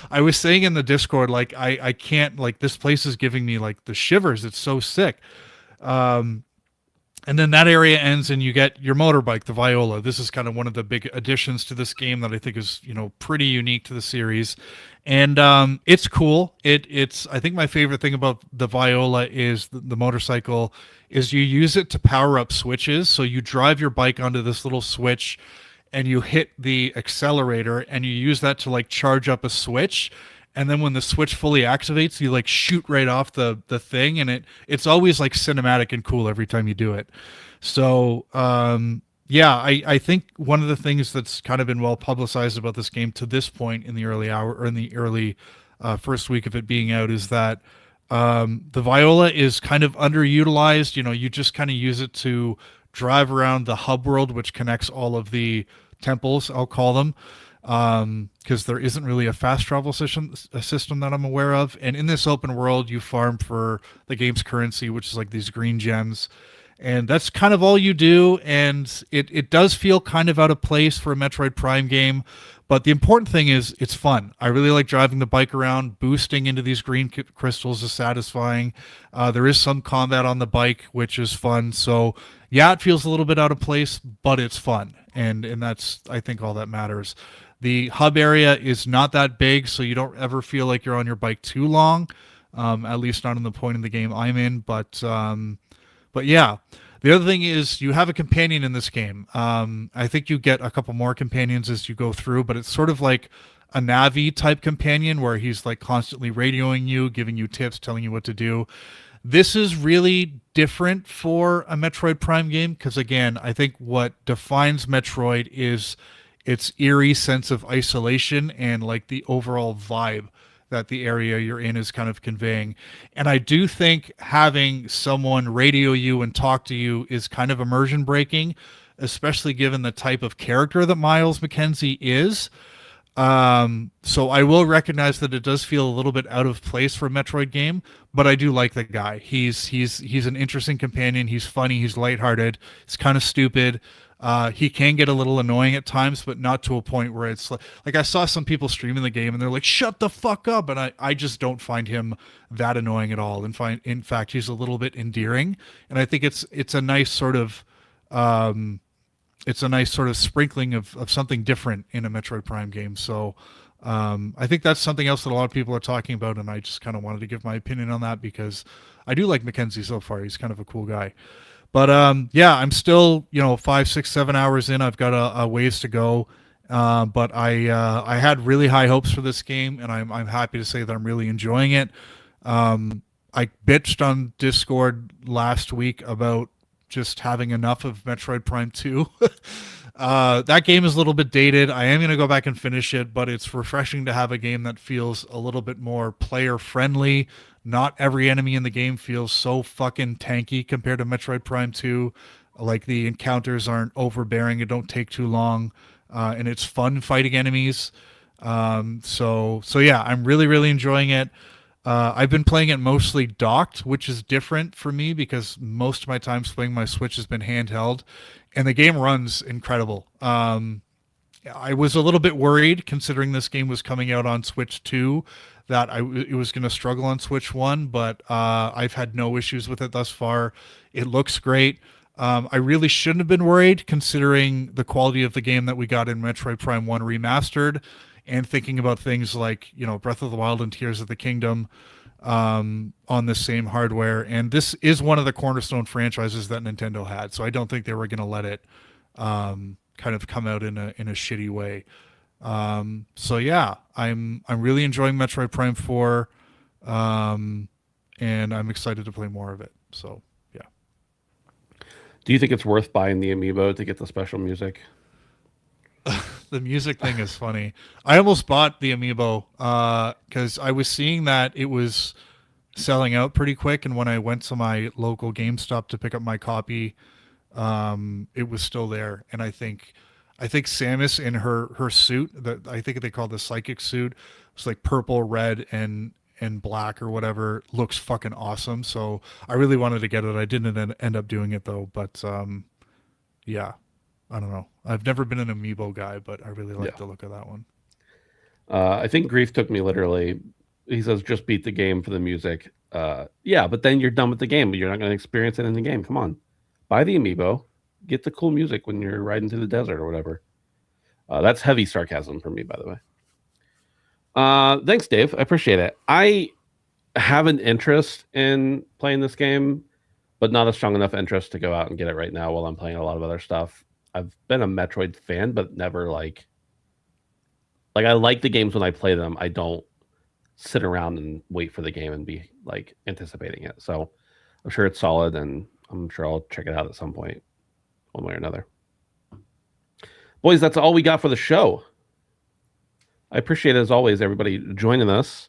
[SPEAKER 2] I was saying in the Discord, like I can't, like, this place is giving me like the shivers. It's so sick. And then that area ends and you get your motorbike, the Viola. This is kind of one of the big additions to this game that I think is, pretty unique to the series. And it's cool. It's I think my favorite thing about the Viola is the motorcycle is you use it to power up switches. So you drive your bike onto this little switch and you hit the accelerator and you use that to like charge up a switch. And then when the switch fully activates, you like shoot right off the thing, and it's always like cinematic and cool every time you do it. So I think one of the things that's kind of been well publicized about this game to this point in the early hour, or in the early first week of it being out, is that the Viola is kind of underutilized. You just kind of use it to drive around the hub world, which connects all of the temples, I'll call them, because there isn't really a fast travel system that I'm aware of. And in this open world, you farm for the game's currency, which is like these green gems, and that's kind of all you do. And it does feel kind of out of place for a Metroid Prime game, but the important thing is it's fun. I really like driving the bike around. Boosting into these green crystals is satisfying. There is some combat on the bike, which is fun. So yeah, it feels a little bit out of place, but it's fun, and that's, I think, all that matters. The hub area is not that big, so you don't ever feel like you're on your bike too long, at least not in the point in the game I'm in. But yeah, the other thing is you have a companion in this game. I think you get a couple more companions as you go through, but it's sort of like a Navi type companion where he's like constantly radioing you, giving you tips, telling you what to do. This is really different for a Metroid Prime game because, again, I think what defines Metroid is its eerie sense of isolation and like the overall vibe that the area you're in is kind of conveying. And I do think having someone radio you and talk to you is kind of immersion breaking, especially given the type of character that Miles McKenzie is. So I will recognize that it does feel a little bit out of place for a Metroid game, but I do like the guy. He's an interesting companion. He's funny. He's lighthearted. He's kind of stupid. He can get a little annoying at times, but not to a point where it's like I saw some people streaming the game and they're like, shut the fuck up. And I just don't find him that annoying at all. In fact, he's a little bit endearing. And I think it's a nice sort of, sprinkling of something different in a Metroid Prime game. So, I think that's something else that a lot of people are talking about. And I just kind of wanted to give my opinion on that because I do like Mackenzie so far. He's kind of a cool guy. But yeah, I'm still 5, 6, 7 hours in. I've got a ways to go. But I had really high hopes for this game, and I'm happy to say that I'm really enjoying it. I bitched on Discord last week about just having enough of Metroid Prime 2. That game is a little bit dated. I am going to go back and finish it, but it's refreshing to have a game that feels a little bit more player friendly. Not every enemy in the game feels so fucking tanky compared to Metroid Prime 2. Like the encounters aren't overbearing, it don't take too long, and it's fun fighting enemies. So yeah, I'm really, really enjoying it. I've been playing it mostly docked, which is different for me because most of my time playing my Switch has been handheld, and the game runs incredible. I was a little bit worried considering this game was coming out on Switch 2 that it was going to struggle on Switch 1, but I've had no issues with it thus far. It looks great. I really shouldn't have been worried considering the quality of the game that we got in Metroid Prime 1 Remastered, and thinking about things like, Breath of the Wild and Tears of the Kingdom on the same hardware. And this is one of the cornerstone franchises that Nintendo had, so I don't think they were going to let it kind of come out in a shitty way. So yeah, I'm really enjoying Metroid Prime 4, and I'm excited to play more of it. So yeah.
[SPEAKER 1] Do you think it's worth buying the amiibo to get the special music?
[SPEAKER 2] The music thing is funny. I almost bought the amiibo because I was seeing that it was selling out pretty quick, and when I went to my local GameStop to pick up my copy, it was still there. And I think Samus in her suit, that I think they call the psychic suit, it's like purple, red, and black or whatever, looks fucking awesome. So I really wanted to get it. I didn't end up doing it though, but yeah. I don't know. I've never been an amiibo guy, but I really like the look of that one.
[SPEAKER 1] I think Grief took me literally. He says, just beat the game for the music. Yeah, but then you're done with the game, but you're not going to experience it in the game. Come on. Buy the amiibo. Get the cool music when you're riding through the desert or whatever. That's heavy sarcasm for me, by the way. Thanks, Dave. I appreciate it. I have an interest in playing this game, but not a strong enough interest to go out and get it right now while I'm playing a lot of other stuff. I've been a Metroid fan, but never like I like the games when I play them. I don't sit around and wait for the game and be like anticipating it. So I'm sure it's solid, and I'm sure I'll check it out at some point, one way or another. Boys, that's all we got for the show. I appreciate it as always, everybody joining us.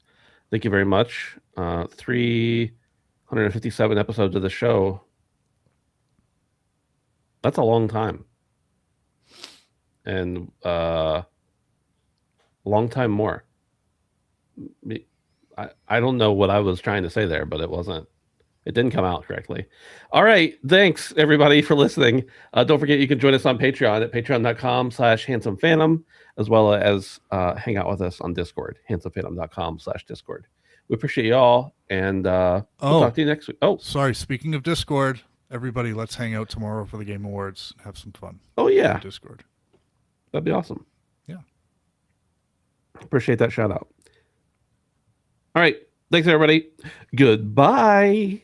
[SPEAKER 1] Thank you very much. 357 episodes of the show. That's a long time. And long time more. I don't know what I was trying to say there, but it didn't come out correctly. All right. Thanks everybody for listening. Don't forget, you can join us on Patreon at patreon.com/handsomephantom, as well as hang out with us on Discord, handsomephantom.com/Discord. We appreciate you all, and we'll talk to you next week. Oh,
[SPEAKER 2] sorry. Speaking of Discord, everybody, let's hang out tomorrow for the Game Awards. Have some fun.
[SPEAKER 1] Oh yeah,
[SPEAKER 2] Discord.
[SPEAKER 1] That'd be awesome.
[SPEAKER 2] Yeah.
[SPEAKER 1] Appreciate that shout out. All right. Thanks, everybody. Goodbye.